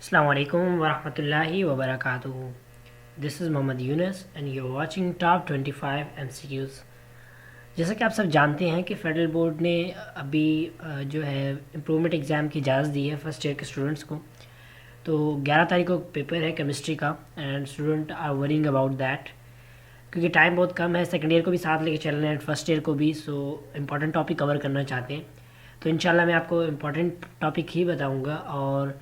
Assalamu alaikum wa rahmatullahi wa barakatuhu. This is Mohammad Yunus and you're watching Top 25 MCQs. जैसा कि आप सब जानते हैं कि फेडरल बोर्ड ने अभी जो है इम्प्रूवमेंट एग्ज़ाम की इजाज़त दी है फर्स्ट ईयर के स्टूडेंट्स को। तो 11 तारीख को पेपर है केमिस्ट्री का and student are worrying about that क्योंकि टाइम बहुत कम है। सेकेंड ईयर को भी साथ लेके चल रहे हैं, फर्स्ट ईयर को भी, सो इम्पॉर्टेंट टॉपिक कवर करना चाहते हैं। तो इंशाल्लाह मैं आपको इम्पॉर्टेंट टॉपिक ही बताऊंगा और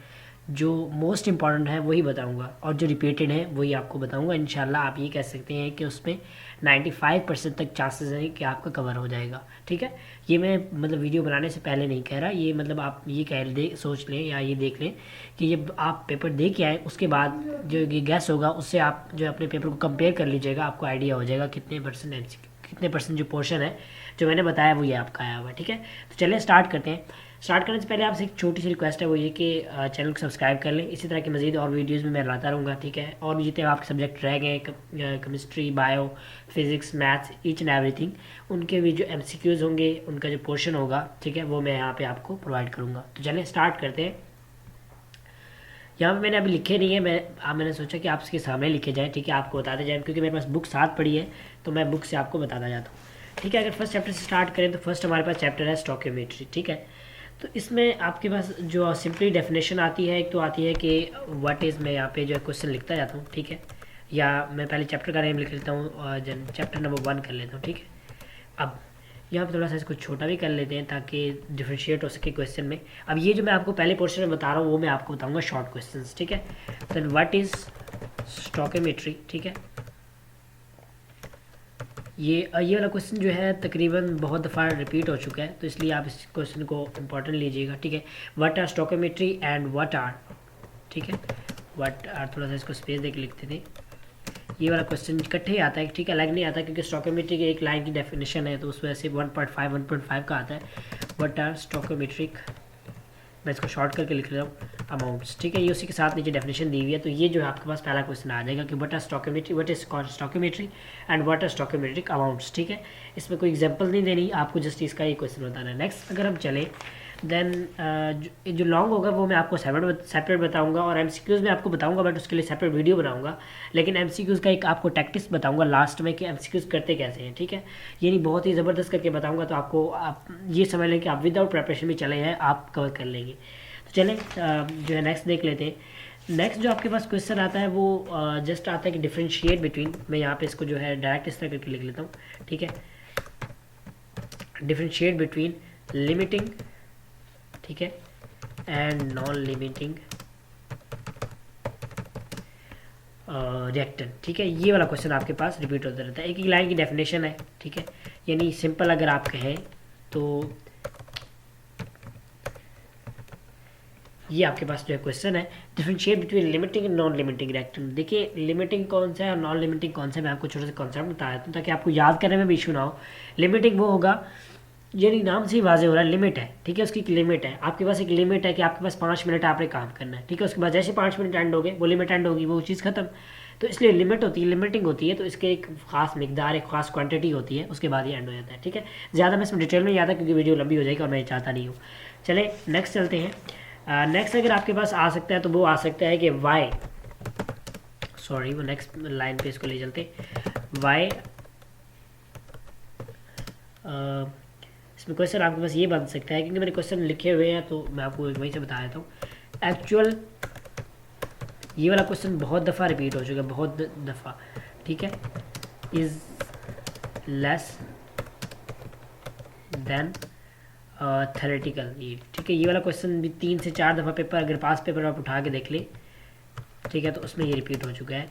जो मोस्ट इम्पॉर्टेंट है वही बताऊंगा और जो रिपीटेड है वही आपको बताऊंगा। इंशाल्लाह आप ये कह सकते हैं कि उसमें 95% तक चांसेस हैं कि आपका कवर हो जाएगा। ठीक है, ये मैं मतलब वीडियो बनाने से पहले नहीं कह रहा, ये मतलब आप ये सोच लें या ये देख लें कि ये आप पेपर दे के आए उसके बाद जो ये गैस होगा उससे आप जो अपने पेपर को कंपेयर कर लीजिएगा, आपको आइडिया हो जाएगा कितने परसेंट जो पोर्शन है जो मैंने बताया वो ये आपका आया हुआ है। ठीक है, तो चलिए स्टार्ट करते हैं। स्टार्ट करने से पहले आपसे एक छोटी सी रिक्वेस्ट है, वो ये कि चैनल को सब्सक्राइब कर लें। इसी तरह की मज़ीद और वीडियोस में मैं लाता रहूँगा। ठीक है, और भी जितने आपके सब्जेक्ट रह गए chemistry, bio, physics, maths, each and everything, उनके भी जो MCQs होंगे, उनका जो पोर्शन होगा, ठीक है, वो मैं यहाँ पे आपको प्रोवाइड करूँगा। तो चलिए स्टार्ट करते हैं। यहाँ पे मैंने अभी लिखे नहीं है, मैंने सोचा कि आपके सामने लिखे जाए। ठीक है, आपको बताते जाए क्योंकि मेरे पास बुक साथ पड़ी है तो मैं बुक से आपको बताता जाता हूँ। ठीक है, अगर फर्स्ट चैप्टर से स्टार्ट करें तो फर्स्ट हमारे पास चैप्टर है स्टोकियोमेट्री। ठीक है, तो इसमें आपके पास जो सिंपली डेफिनेशन आती है, एक तो आती है कि व्हाट इज़, मैं यहाँ पे जो है क्वेश्चन लिखता जाता हूँ। ठीक है, या मैं पहले चैप्टर का नेम लिख लेता हूँ और चैप्टर नंबर 1 कर लेता हूँ। ठीक है, अब यहाँ पे थोड़ा सा इसको छोटा भी कर लेते हैं ताकि डिफ्रेंशिएट हो सके क्वेश्चन में। अब ये जो मैं आपको पहले पोर्शन में बता रहा हूँ वो मैं आपको बताऊँगा शॉर्ट क्वेश्चन। ठीक है, देन व्हाट इज़ स्टोकियोमेट्री। ठीक है, ये वाला क्वेश्चन जो है तकरीबन बहुत दफ़ा रिपीट हो चुका है, तो इसलिए आप इस क्वेश्चन को इम्पोर्टेंट लीजिएगा। ठीक है, what are stoichiometry and what are, ठीक है, व्हाट आर, थोड़ा सा इसको स्पेस देके लिखते थे। ये वाला क्वेश्चन इकट्ठे ही आता है, ठीक है, अलग नहीं आता क्योंकि स्टोकियोमेट्री की एक लाइन की डेफिनेशन है तो उस वजह से 1.5 का आता है। व्हाट आर स्टोकियोमेट्रिक, मैं इसको शॉर्ट करके लिख रहा हूँ, अमाउंट्स। ठीक है, ये उसी के साथ नीचे डेफिनेशन दी हुई है। तो ये जो है आपके पास पहला क्वेश्चन आ जाएगा कि what are stoichiometry, what is stoichiometry and what are stoichiometric amounts. ठीक है, इसमें कोई एग्जांपल नहीं देनी, आपको जस्ट इसका ये क्वेश्चन बताना है। नेक्स्ट अगर हम चलें देन जो लॉन्ग होगा वो मैं आपको सेपरेट बताऊंगा और MCQs में आपको बताऊंगा, बट उसके लिए सेपरेट वीडियो बनाऊंगा। लेकिन MCQs का एक आपको टैक्टिक्स बताऊंगा लास्ट में कि MCQs करते कैसे हैं। ठीक है, ये नहीं बहुत ही ज़बरदस्त करके बताऊंगा तो आप ये समझ लें कि आप विदाउट प्रिपरेशन भी चले हैं, आप कवर कर लेंगे। तो चलें जो है नेक्स्ट देख लेते हैं। नेक्स्ट जो आपके पास क्वेश्चन आता है वो जस्ट आता है कि डिफ्रेंशिएट बिटवीन, मैं यहाँ पे इसको जो है डायरेक्ट इस तरह करके लिख लेता हूँ। ठीक है, डिफ्रेंशिएट बिटवीन लिमिटिंग, ठीक है, एंड नॉन लिमिटिंग रिएक्टेंट। ठीक है, ये वाला क्वेश्चन आपके पास रिपीट होता रहता है, एक लाइन की डेफिनेशन है। ठीक है, यानी सिंपल अगर आप कहें तो ये आपके पास जो है क्वेश्चन है differentiate between limiting and non limiting reactant. देखिए लिमिटिंग कौन सा है और नॉन लिमिटिंग कौन सा है, मैं आपको छोटा सा कॉन्सेप्ट बता देता हूँ ताकि आपको याद करने में भी इशू ना हो। लिमिटिंग वो होगा, यानी नाम से ही वाजे हो रहा है, लिमिट है। ठीक है, उसकी एक लिमिट है, आपके पास एक लिमिट है कि आपके पास 5 मिनट आपने काम करना है। ठीक है, उसके बाद जैसे 5 मिनट एंड हो गए वो लिमिट एंड होगी, वो चीज़ खत्म। तो इसलिए लिमिट होती है, लिमिटिंग होती है, तो इसके एक खास मिकदार, एक खास क्वांटिटी होती है, उसके बाद ही एंड हो जाता है। ठीक है, ज़्यादा मैं इसमें डिटेल में नहीं आता क्योंकि वीडियो लंबी हो जाएगी और मैं चाहता नहीं हूँ। चले नेक्स्ट चलते हैं। नेक्स्ट अगर आपके पास आ सकता है तो वो आ सकता है कि वाई, सॉरी वो नेक्स्ट लाइन पे इसको ले चलते, वाई इसमें क्वेश्चन आपके पास ये बन सकता है क्योंकि मैंने क्वेश्चन लिखे हुए हैं तो मैं आपको वहीं से बता देता हूँ। एक्चुअल, ये वाला क्वेश्चन बहुत दफ़ा रिपीट हो चुका है, बहुत दफ़ा। ठीक है, is less than theoretical need. ठीक है, ये वाला क्वेश्चन भी 3 से 4 दफ़ा पेपर, अगर पास पेपर आप उठा के देख ले, ठीक है, तो उसमें ये रिपीट हो चुका है,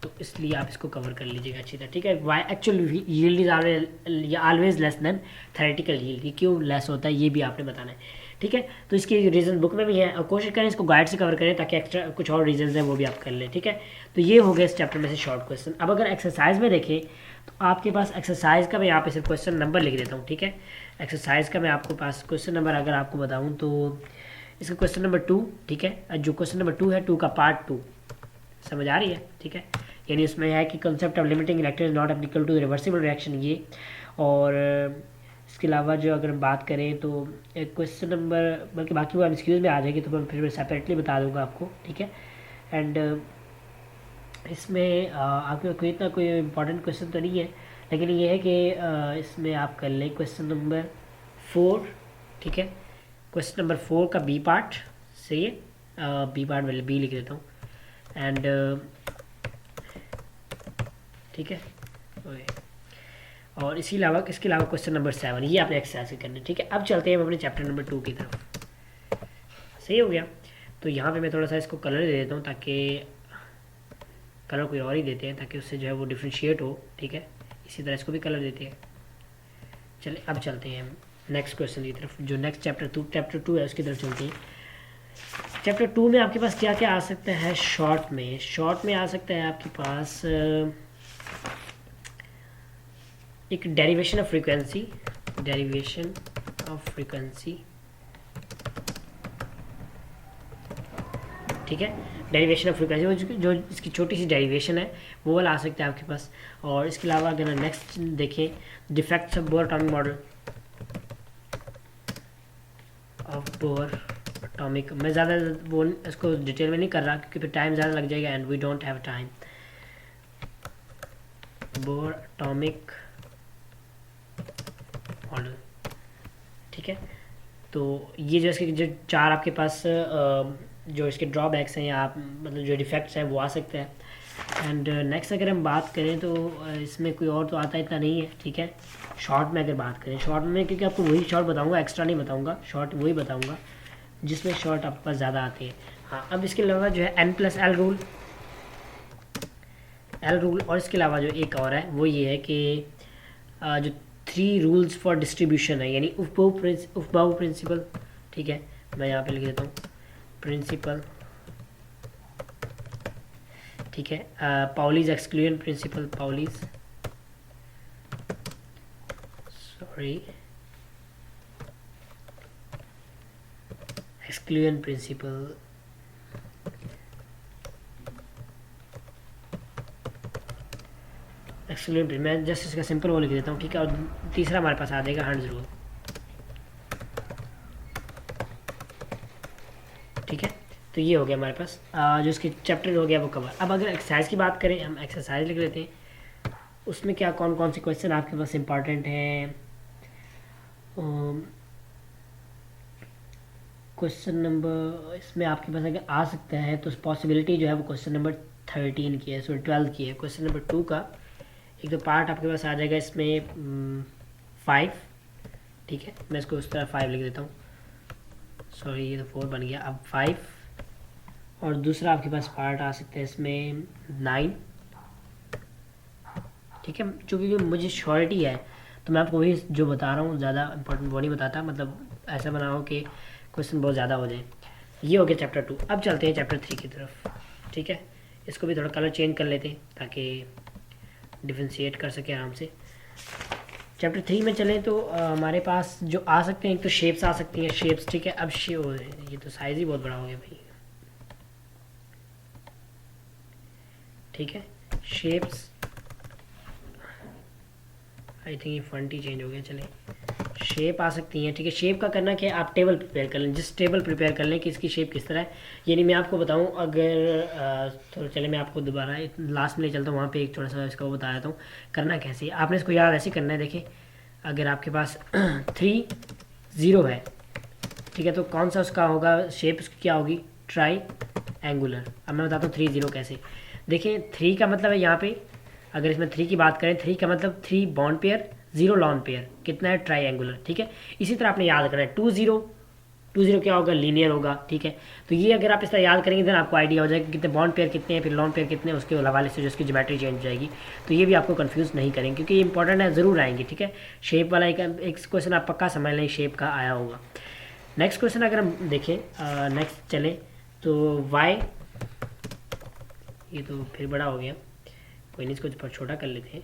तो इसलिए आप इसको कवर कर लीजिएगा अच्छी तरह। ठीक है, why actual yield is always less than theoretical yield, ये क्यों लेस होता है ये भी आपने बताना है। ठीक है, तो इसकी रीज़न बुक में भी है और कोशिश करें इसको गाइड से कवर करें ताकि एक्स्ट्रा कुछ और रीजंस हैं वो भी आप कर लें। ठीक है, तो ये हो गया इस चैप्टर में से शॉर्ट क्वेश्चन। अब अगर एक्सरसाइज में देखें तो आपके पास एक्सरसाइज का मैं यहाँ पे सिर्फ क्वेश्चन नंबर लिख देता हूँ। ठीक है, एक्सरसाइज का मैं आपको पास क्वेश्चन नंबर अगर आपको बताऊँ तो इसका क्वेश्चन नंबर 2। ठीक है, जो क्वेश्चन नंबर 2 है, 2 का पार्ट 2 समझ आ रही है। ठीक है, यानी उसमें है कि concept of limiting reactant is not applicable to reversible reaction, ये और उसके अलावा जो अगर हम बात करें तो एक क्वेश्चन नंबर, बल्कि बाकी वो एमसीक्यूज में आ जाएगी तो मैं फिर सेपरेटली बता दूंगा आपको, ठीक है। एंड इसमें आपके कोई इतना कोई इम्पोर्टेंट क्वेश्चन तो नहीं है, लेकिन ये है कि इसमें आप कर लें क्वेश्चन नंबर 4, ठीक है। क्वेश्चन नंबर 4 का बी पार्ट सही है, बी पार्ट वाले बी लिख देता हूँ। एंड ठीक है, और इसके अलावा क्वेश्चन नंबर 7 ये आपने एक्सरसाइज करना है, ठीक है। अब चलते हैं हम अपने चैप्टर नंबर 2 की तरफ। सही हो गया, तो यहाँ पे मैं थोड़ा सा इसको कलर दे देता हूँ, ताकि कलर कोई और ही देते हैं ताकि उससे जो है वो डिफ्रेंशिएट हो, ठीक है। इसी तरह इसको भी कलर देते हैं। चलिए अब चलते हैं हम नेक्स्ट क्वेश्चन की तरफ, जो नेक्स्ट चैप्टर 2 है उसकी तरफ चलते हैं। चैप्टर 2 में आपके पास क्या क्या आ सकता है? शॉर्ट में आ सकता है आपके पास एक डेरिवेशन ऑफ फ्रीक्वेंसी, ठीक है। डेरिवेशन ऑफ फ्रीक्वेंसी जो इसकी छोटी सी डेरिवेशन है वो वाला आ सकता है आपके पास। और इसके अलावा अगर नेक्स्ट देखें, defects of bore atomic model of bore atomic, मैं ज़्यादा वो इसको डिटेल में नहीं कर रहा क्योंकि फिर टाइम ज़्यादा लग जाएगा and we don't have time. Bohr atomic model, ठीक है। तो ये जो इसके जो 4 आपके पास जो इसके ड्रॉबैक्स हैं या आप मतलब जो डिफेक्ट्स हैं वो आ सकते हैं। एंड नेक्स्ट अगर हम बात करें तो इसमें कोई और तो आता इतना नहीं है, ठीक है। शॉर्ट में अगर बात करें, शॉर्ट में क्योंकि आपको वही शॉर्ट बताऊंगा, एक्स्ट्रा नहीं बताऊंगा, शॉर्ट वही बताऊंगा जिसमें शॉर्ट आपके पास ज़्यादा आते हैं। हाँ, अब इसके अलावा जो है N+L रूल, और इसके अलावा जो एक और है वो ये है कि जो 3 रूल्स फॉर डिस्ट्रीब्यूशन है, यानी उपबाऊ प्रिंसिपल, ठीक है। मैं यहाँ पे लिख देता हूँ प्रिंसिपल, ठीक है। Pauli's exclusion principle, exclusion principle, मैं जस्ट इसका सिंपल वो लिख देता हूँ, ठीक है। और तीसरा हमारे पास आ जाएगा हंड्स रूल, ठीक है। तो ये हो गया हमारे पास जो इसके चैप्टर हो गया वो कवर। अब अगर एक्सरसाइज की बात करें, हम एक्सरसाइज लिख लेते हैं। उसमें क्या कौन कौन से क्वेश्चन आपके पास इंपॉर्टेंट हैं? क्वेश्चन नंबर इसमें आपके पास अगर आ सकता है तो पॉसिबिलिटी जो है वो क्वेश्चन नंबर 13 की है, 12 की है। क्वेश्चन नंबर 2 का एक तो पार्ट आपके पास आ जाएगा इसमें 5, ठीक है। मैं इसको उस तरह 5 लिख देता हूँ, सॉरी ये तो 4 बन गया, अब 5। और दूसरा आपके पास पार्ट आ सकता है इसमें 9, ठीक है। चूँकि मुझे श्योरिटी है तो मैं आपको वही जो बता रहा हूँ, ज़्यादा इंपॉर्टेंट वो नहीं बताता, मतलब ऐसा बनाओ कि क्वेश्चन बहुत ज़्यादा हो जाए। ये हो गया चैप्टर 2। अब चलते हैं चैप्टर 3 की तरफ, ठीक है। इसको भी थोड़ा कलर चेंज कर लेते हैं ताकि डिफ्रेंशिएट कर सके आराम से। चैप्टर 3 में चलें तो हमारे पास जो आ सकते हैं, एक तो शेप्स आ सकती हैं, शेप्स, ठीक है। अब ये तो साइज़ ही बहुत बड़ा हो गया भाई, ठीक है। शेप्स, आई थिंक ये फंट ही चेंज हो गया, चले। शेप आ सकती हैं, ठीक है। शेप का करना क्या है, आप टेबल प्रिपेयर कर लें, जिस टेबल प्रिपेयर कर लें कि इसकी शेप किस तरह है। यानी मैं आपको बताऊं, अगर तो चले मैं आपको दोबारा लास्ट में ले चलता हूँ, वहाँ पे एक थोड़ा सा इसका वो बता देता हूँ करना कैसे। आपने इसको याद ऐसे करना है, देखिए अगर आपके पास 3 0 है, ठीक है, तो कौन सा उसका होगा शेप, उसकी क्या होगी, ट्राई एंगुलर। अब मैं बताता हूँ 3 0 कैसे। देखिए 3 का मतलब है यहाँ पे, अगर इसमें 3 की बात करें, 3 का मतलब 3 बॉन्ड पेयर 0 लॉन पेयर, कितना है, ट्राई एंगुलर, ठीक है। इसी तरह आपने याद करना है 2 0 क्या होगा, लीनियर होगा, ठीक है। तो ये अगर आप इस तरह याद करेंगे तो आपको आइडिया हो जाएगा कि कितने बॉन्ड पेयर कितने हैं, फिर लॉन पेयर कितने हैं, उसके हवाले से जो इसकी ज्योमेट्री चेंज हो जाएगी। तो ये भी आपको कंफ्यूज नहीं करेंगे क्योंकि ये इंपॉर्टेंट है, ज़रूर आएंगे, ठीक है। शेप वाला एक क्वेश्चन आप पक्का समझ लें, शेप का आया होगा। नेक्स्ट क्वेश्चन अगर हम देखें, नेक्स्ट चलें तो वाई, ये तो फिर बड़ा हो गया, कोई नहीं, इसको छोटा कर लेते हैं,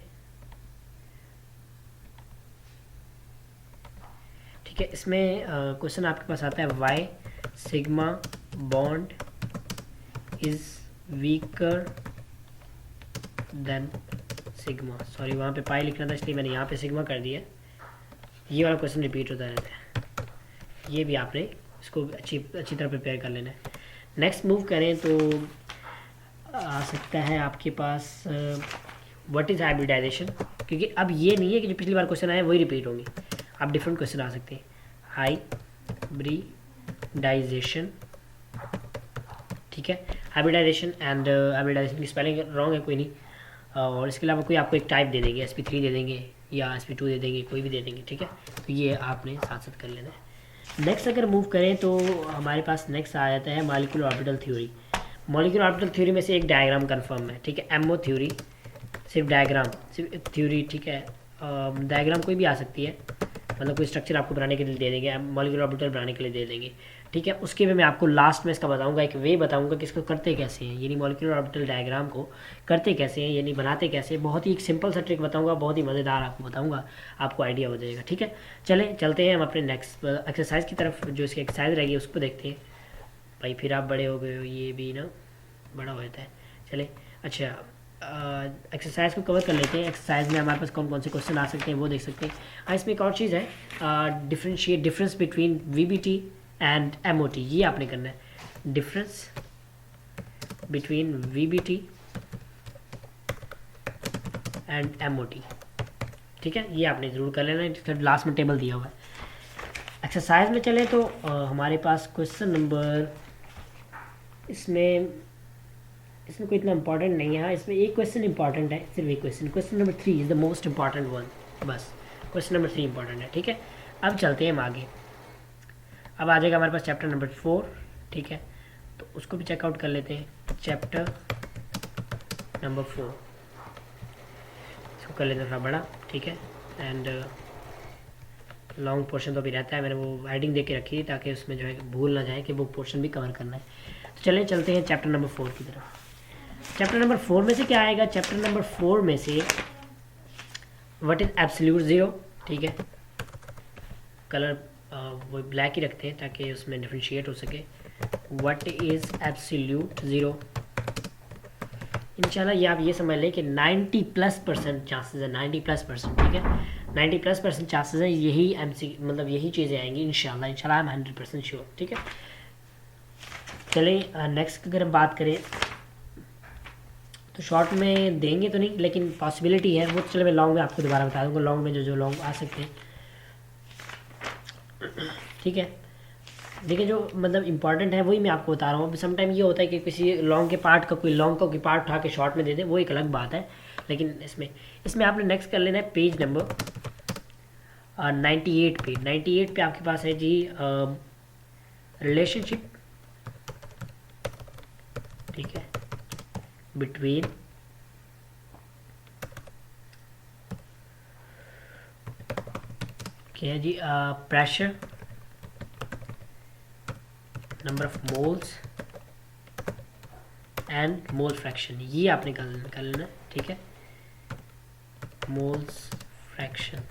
ठीक है। इसमें क्वेश्चन आपके पास आता है why sigma bond is weaker than sigma, sorry वहाँ पे पाई लिखना था इसलिए मैंने यहाँ पे सिग्मा कर दिया। ये वाला क्वेश्चन रिपीट होता रहता है, ये भी आपने इसको अच्छी तरह प्रिपेयर कर लेना है। नेक्स्ट मूव करें तो आ सकता है आपके पास व्हाट इज़ हाइब्रिडाइजेशन, क्योंकि अब ये नहीं है कि जो पिछली बार क्वेश्चन आए वही रिपीट होंगे, आप डिफरेंट क्वेश्चन आ सकते हैं। हाइब्रिडाइजेशन, ठीक है, हाइब्रिडाइजेशन एंड हाइब्रिडाइजेशन की स्पेलिंग रॉन्ग है कोई नहीं, और इसके अलावा कोई आपको एक टाइप दे देंगे, sp3 दे देंगे या sp2 दे देंगे, कोई भी दे देंगे, ठीक है। तो ये आपने साथ साथ कर लेना है। नेक्स्ट अगर मूव करें तो हमारे पास नेक्स्ट आ जाता है molecular orbital theory. Molecular orbital theory में से एक डायग्राम कंफर्म है, ठीक है। एमओ थ्योरी सिर्फ डायग्राम, सिर्फ थ्योरी, ठीक है। डायग्राम कोई भी आ सकती है, मतलब कोई स्ट्रक्चर आपको बनाने के लिए दे देंगे, मॉलिक्यूलर ऑर्बिटल बनाने के लिए दे देंगे, ठीक है। उसके मैं आपको लास्ट में इसका बताऊंगा, एक वे बताऊंगा कि इसको करते कैसे हैं, यानी मॉलिक्यूलर ऑर्बिटल डायग्राम को करते कैसे हैं, यानी बनाते कैसे, बहुत ही एक सिंपल सा ट्रिक बताऊंगा, बहुत ही मज़ेदार आपको बताऊंगा, आपको आइडिया हो जाएगा, ठीक है। चलते हैं हम अपने नेक्स्ट एक्सरसाइज की तरफ, जो इसकी एक्सरसाइज रहेगी उसको देखते हैं। भाई फिर आप बड़े हो गए हो, ये भी ना बड़ा होता है। चले, अच्छा एक्सरसाइज को कवर कर लेते हैं। एक्सरसाइज में हमारे पास कौन कौन से क्वेश्चन आ सकते हैं वो देख सकते हैं। इसमें एक और चीज़ है, difference between VBT and MOT, ये आपने करना है। Difference between VBT and MOT, ठीक है, ये आपने ज़रूर कर लेना है, लास्ट में टेबल दिया हुआ है। एक्सरसाइज में चले तो हमारे पास क्वेश्चन नंबर, इसमें कोई इतना इंपॉर्टेंट नहीं है। हाँ, इसमें एक क्वेश्चन इंपॉर्टेंट है, सिर्फ एक question number 3 is the most important one, बस क्वेश्चन नंबर 3 इंपॉर्टेंट है, ठीक है। अब चलते हैं हम आगे। अब आ जाएगा हमारे पास चैप्टर नंबर 4, ठीक है, तो उसको भी चेकआउट कर लेते हैं। चैप्टर नंबर 4 इसको कर लेते हैं थोड़ा बड़ा, ठीक है, एंड लॉन्ग पोर्शन तो भी रहता है, मैंने वो हेडिंग दे के रखी थी ताकि उसमें जो है भूल ना जाए कि वो पोर्शन भी कवर करना है। तो चलते हैं चैप्टर नंबर 4 की तरफ। चैप्टर नंबर 4 में से क्या आएगा? चैप्टर नंबर 4 में से व्हाट इज एब्सोल्यूट ज़ीरो, ठीक है, कलर वो ब्लैक ही रखते हैं ताकि उसमें डिफ्रेंशिएट हो सके। व्हाट इज एब्सोल्यूट ज़ीरो, इंशाल्लाह ये आप ये समझ लें कि 90+% चांसेस है, 90+%, ठीक है, 90+% चांसेस है यही मतलब यही चीज़ें आएंगी इंशाल्लाह आई एम 100% श्योर, ठीक है। चलें नेक्स्ट अगर हम बात करें तो शॉर्ट में देंगे तो नहीं, लेकिन पॉसिबिलिटी है वो, चलो मैं लॉन्ग में आपको दोबारा बता दूंगा, लॉन्ग में जो लॉन्ग आ सकते हैं, ठीक है। देखिए जो मतलब इंपॉर्टेंट है वही मैं आपको बता रहा हूँ। समटाइम ये होता है कि किसी लॉन्ग के पार्ट का कोई पार्ट उठा के शॉर्ट में दे दे, वो एक अलग बात है, लेकिन इसमें आपने नेक्स्ट कर लेना है पेज नंबर 98 पे। 98 पे आपके पास है जी रिलेशनशिप, ठीक है, बिटवीन क्या है जी pressure, number of moles and mole fraction, ये आपने कर लेना, ठीक है, मोल्स फ्रैक्शन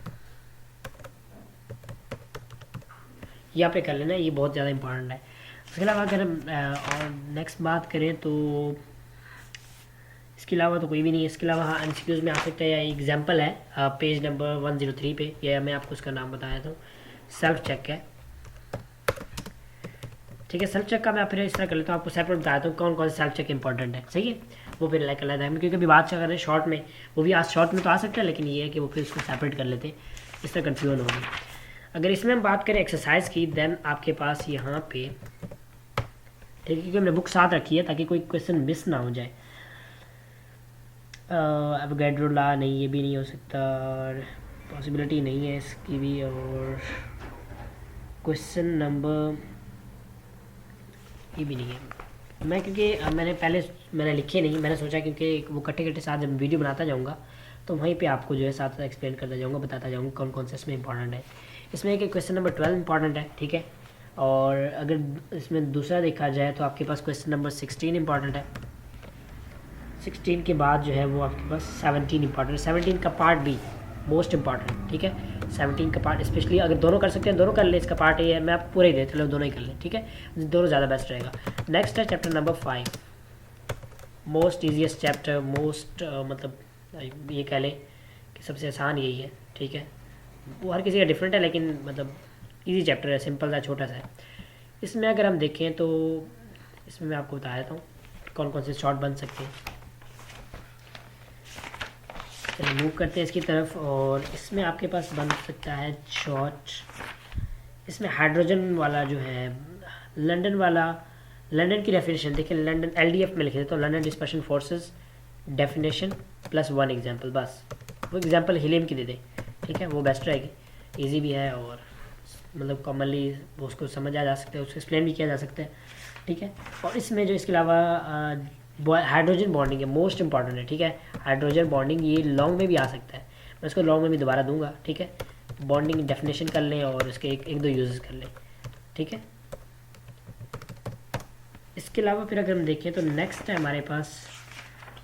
ये आपने कर लेना, ये बहुत ज़्यादा इंपॉर्टेंट है। इसके अलावा अगर हम और नेक्स्ट बात करें तो इसके अलावा तो कोई भी नहीं है। इसके अलावा हाँ MCQs में आ सकता है, या एग्जाम्पल है पेज नंबर 103 पे, या मैं आपको उसका नाम बताया था, सेल्फ चेक है, ठीक है। सेल्फ चेक का मैं फिर इस तरह कर लेता हूँ, आपको सेपरेट बताता हूँ कौन कौन से सेल्फ चेक इंपॉर्टेंट है, सही है, वो फिर लाइक कर लेता है, क्योंकि अभी बात कर रहे हैं शॉर्ट में, वो भी आज शॉर्ट में तो आ सकता है, लेकिन ये है कि वो फिर उसको सेपरेट कर लेते हैं, इस तरह कन्फ्यूजन होगी। अगर इसमें हम बात करें एक्सरसाइज की, देन आपके पास यहाँ पे, ठीक है, क्योंकि हमने बुक साथ रखी है ताकि कोई क्वेश्चन मिस ना हो जाए। एवोगैड्रो लॉ नहीं, ये भी नहीं हो सकता, और पॉसिबिलिटी नहीं है इसकी भी, और क्वेश्चन नंबर ये भी नहीं है। मैं क्योंकि मैंने लिखे नहीं, मैंने सोचा क्योंकि वो कट्टे साथ जब वीडियो बनाता जाऊँगा तो वहीं पे आपको जो है साथ साथ एक्सप्लेन करता जाऊँगा, बताता जाऊँगा कौन कौन से इसमें इंपॉर्टेंट है। इसमें एक क्वेश्चन नंबर 12 इंपॉर्टेंट है, ठीक है, और अगर इसमें दूसरा देखा जाए तो आपके पास क्वेश्चन नंबर 16 इंपॉर्टेंट है। 16 के बाद जो है वो आपके पास 17 इंपॉर्टेंट, 17 का पार्ट भी मोस्ट इंपॉर्टेंट, ठीक है। 17 का पार्ट स्पेशली अगर दोनों कर सकते हैं दोनों कर ले, इसका पार्ट ये है, मैं आपको पूरा ही दे चलो दोनों ही कर लें, ठीक है, दोनों ज़्यादा बेस्ट रहेगा। नेक्स्ट है chapter number 5, most easiest chapter, most मतलब ये कह लें कि सबसे आसान यही है, ठीक है, वो हर किसी का डिफरेंट है, लेकिन मतलब इजी चैप्टर है, सिंपल सा, छोटा सा है। इसमें अगर हम देखें तो इसमें मैं आपको बता देता हूँ कौन कौन से शॉर्ट बन सकते हैं। चलिए मूव करते हैं इसकी तरफ, और इसमें आपके पास बन सकता है शॉर्ट, इसमें हाइड्रोजन वाला जो है, लंदन वाला, लंदन की डेफिनेशन देखिए, लंदन LDF में लिखे थे, तो London dispersion forces definition plus 1 example, बस वो एग्जाम्पल हीलियम की दे दें, ठीक है, वो बेस्ट रहेगी, इजी भी है और मतलब कॉमनली वो उसको समझ आ जा सकता है, उसको एक्सप्लेन भी किया जा सकता है, ठीक है। और इसमें जो इसके अलावा हाइड्रोजन बॉन्डिंग है, मोस्ट इंपॉर्टेंट है, ठीक है। हाइड्रोजन बॉन्डिंग ये लॉन्ग में भी आ सकता है, मैं इसको लॉन्ग में भी दोबारा दूंगा, ठीक है। बॉन्डिंग डेफिनेशन कर लें और उसके एक दो यूजेस कर लें, ठीक है। इसके अलावा फिर अगर हम देखें तो नेक्स्ट है हमारे पास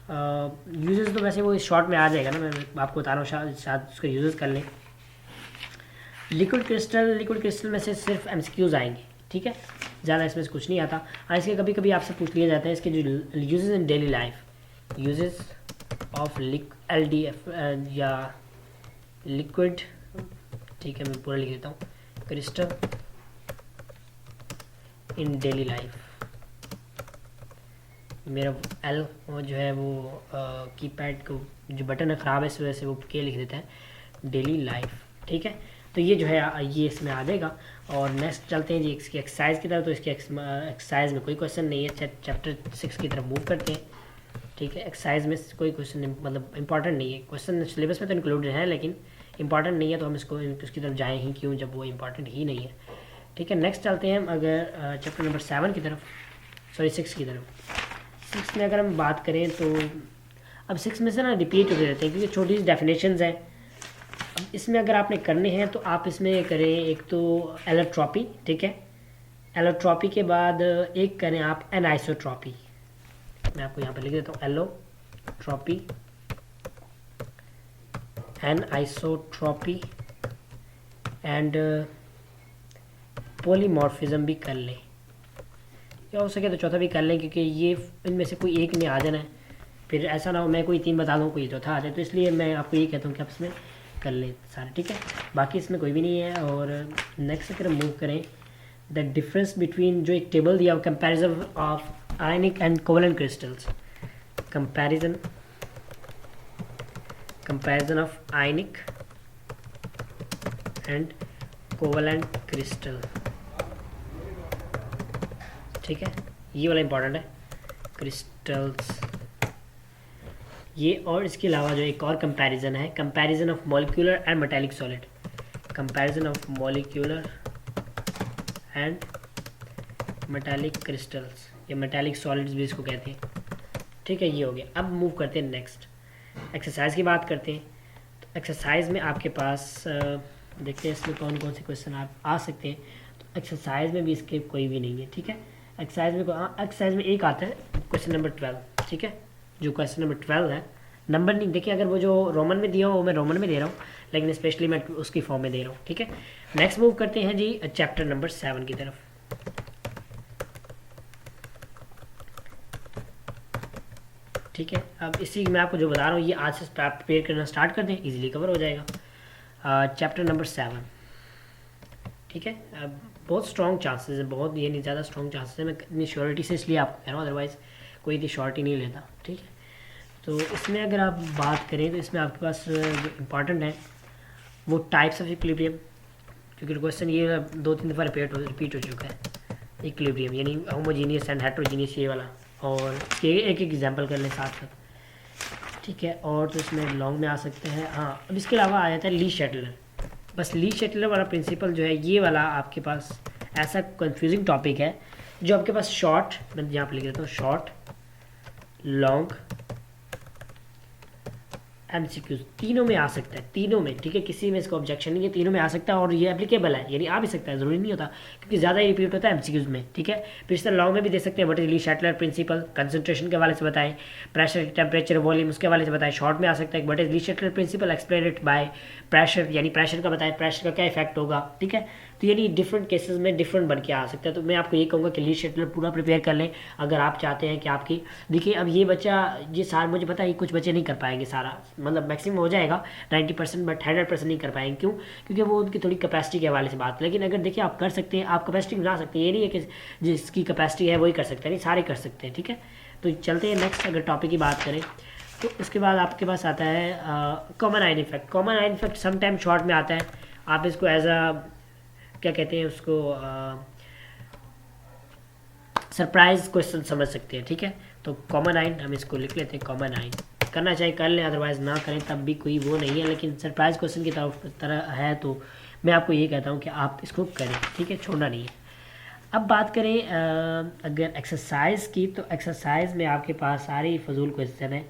यूजेस, तो वैसे वो इस शॉर्ट में आ जाएगा ना, मैं आपको बता रहा हूँ, शायद उसके यूजेस कर लें। लिक्विड क्रिस्टल में से सिर्फ MCQs आएंगे, ठीक है, ज़्यादा इसमें से कुछ नहीं आता। हाँ, इसके कभी कभी आपसे पूछ लिया जाता है इसके जो uses in daily life, uses of LDF या लिक्विड, ठीक है, मैं पूरा लिख देता हूँ, क्रिस्टल इन डेली लाइफ। मेरा L वो जो है वो कीपैड को जो बटन है ख़राब है, इस वजह से वो के लिख देता है डेली लाइफ, ठीक है। तो ये जो है ये इसमें आ जाएगा। और नेक्स्ट चलते हैं जी इसकी एक्सरसाइज की तरफ। तो इसकी एक्सरसाइज में कोई क्वेश्चन नहीं है, चैप्टर 6 की तरफ मूव करते हैं, ठीक है। एक्सरसाइज में कोई क्वेश्चन मतलब इंपॉर्टेंट नहीं है, क्वेश्चन सिलेबस में तो इंक्लूडेड है लेकिन इंपॉर्टेंट नहीं है, तो हम इसको उसकी तरफ जाएँ ही क्यों जब वो इंपॉर्टेंट ही नहीं है, ठीक है। नेक्स्ट चलते हैं हम अगर चैप्टर नंबर 7 की तरफ, सॉरी 6 की तरफ। 6 में अगर हम बात करें तो अब 6 में से ना रिपीट होते रहते हैं क्योंकि छोटी सी डेफिनेशंस हैं। अब इसमें अगर आपने करने हैं तो आप इसमें करें एक तो एलोट्रॉपी, ठीक है। एलोट्रॉपी के बाद एक करें आप एनाइसोट्रॉपी, मैं आपको यहाँ पर लिख देता हूँ, एलोट्रॉपी, एनाइसोट्रॉपी एंड पॉलीमॉर्फिज्म भी कर लें, या हो सके तो चौथा भी कर लें, क्योंकि ये इनमें से कोई एक में आ जाना है, फिर ऐसा ना हो मैं कोई 3 बता दूँ कोई चौथा आ जाए, तो इसलिए मैं आपको ये कहता हूँ कि आप इसमें कर लें सारे, ठीक है। बाकी इसमें कोई भी नहीं है। और नेक्स्ट अगर मूव करें, द डिफरेंस बिटवीन, जो एक टेबल दिया comparison of ionic and covalent crystals, comparison of ionic and covalent crystal, ठीक है, ये वाला इंपॉर्टेंट है, क्रिस्टल्स ये। और इसके अलावा जो एक और कंपैरिजन है, comparison of molecular and metallic solid, comparison of molecular and metallic crystals, या मेटालिक सॉलिड्स भी इसको कहते हैं, ठीक है, ये हो गया। अब मूव करते हैं नेक्स्ट एक्सरसाइज की बात करते हैं। तो एक्सरसाइज में आपके पास देखते हैं इसमें कौन कौन से क्वेश्चन आप आ सकते हैं। तो एक्सरसाइज में भी इसके कोई भी नहीं है, ठीक है। एक्सरसाइज में एक आता है क्वेश्चन नंबर 12, ठीक है, जो क्वेश्चन नंबर 12 है, नंबर नहीं देखिए, अगर वो जो रोमन में दिया हो वो मैं रोमन में दे रहा हूँ, लेकिन स्पेशली मैं उसकी फॉर्म में दे रहा हूँ, ठीक है। नेक्स्ट मूव करते हैं जी चैप्टर नंबर 7 की तरफ। ठीक है, अब इसी मैं आपको जो बता रहा हूँ ये आज से प्रिपेयर करना स्टार्ट कर दें, इजीली कवर हो जाएगा। चैप्टर नंबर 7, ठीक है। अब बहुत स्ट्रॉन्ग चांसेस है, बहुत ये नहीं ज़्यादा स्ट्रॉन्ग चांसेस है, मैं इतनी श्योरिटी से इसलिए आपको कह रहा हूँ, अदरवाइज़ कोई इतनी शॉर्ट ही नहीं लेता, ठीक है। तो इसमें अगर आप बात करें तो इसमें आपके पास जो इम्पॉर्टेंट है वो टाइप्स ऑफ इक्विलिब्रियम, क्योंकि क्वेश्चन ये 2-3 दफ़ा रिपीट हो चुका है। इक्विलिब्रियम यानी होमोजीनियस एंड हेट्रोजीनियस, ये वाला, और ये एक एग्जांपल कर लें साथ साथ, ठीक है। और तो इसमें लॉन्ग में आ सकते हैं। हाँ, अब इसके अलावा आ जाता है ली शटलर। बस ली शटलर वाला प्रिंसिपल जो है ये वाला आपके पास ऐसा कंफ्यूजिंग टॉपिक है जो आपके पास शॉर्ट, मैं यहाँ पर लिख देता हूँ, शॉर्ट, लॉन्ग, MCQs तीनों में आ सकता है, तीनों में, ठीक है, किसी में इसको ऑब्जेक्शन नहीं है, तीनों में आ सकता है और ये एप्लीकेबल है, यानी आ भी सकता है, ज़रूरी नहीं होता, क्योंकि ज़्यादा ही रिपीट होता है MCQs में, ठीक है। फिर इस तरह लॉन्ग में भी दे सकते हैं, what is Le Chatelier principle, concentration के हवाले से बताएं, प्रेशर, टेम्परेचर, वॉल्यूम, उसके हवाले से बताएं। शॉर्ट में आ सकता है what is Le Chatelier principle, explain it by pressure, यानी प्रेशर का बताएं, प्रेशर का क्या इफेक्ट होगा, ठीक है। तो यानी डिफरेंट केसेस में डिफरेंट बन के आ सकता है। तो मैं आपको ये कहूँगा कि लीड शेड्यूलर पूरा प्रिपेयर कर लें अगर आप चाहते हैं कि आपकी, देखिए अब ये बच्चा, ये सारा मुझे पता है ये कुछ बच्चे नहीं कर पाएंगे सारा, मतलब मैक्सिमम हो जाएगा 90%, बट 100% नहीं कर पाएंगे। क्यों? क्योंकि वो उनकी थोड़ी कैपेसिटी के हवाले से बात। लेकिन अगर देखिए आप कर सकते हैं, आप कैपेसिटी बना सकते हैं, ये नहीं है कि जिसकी कैपेसिटी है वही कर सकते हैं, नहीं सारे कर सकते हैं, ठीक है। तो चलते हैं नेक्स्ट, अगर टॉपिक की बात करें तो इसके बाद आपके पास आता है कॉमन आइन इफेक्ट। कॉमन आइन इफेक्ट समटाइम शॉर्ट में आता है, आप इसको एज अ क्या कहते हैं उसको, सरप्राइज क्वेश्चन समझ सकते हैं, ठीक है। तो कॉमन आइन हम इसको लिख लेते हैं, कॉमन आइन करना चाहे कर लें, अदरवाइज ना करें तब भी कोई वो नहीं है, लेकिन सरप्राइज क्वेश्चन की तरह है तो मैं आपको ये कहता हूँ कि आप इसको करें, ठीक है, छोड़ना नहीं है। अब बात करें अगर एक्सरसाइज की, तो एक्सरसाइज में आपके पास सारे फजूल क्वेश्चन है,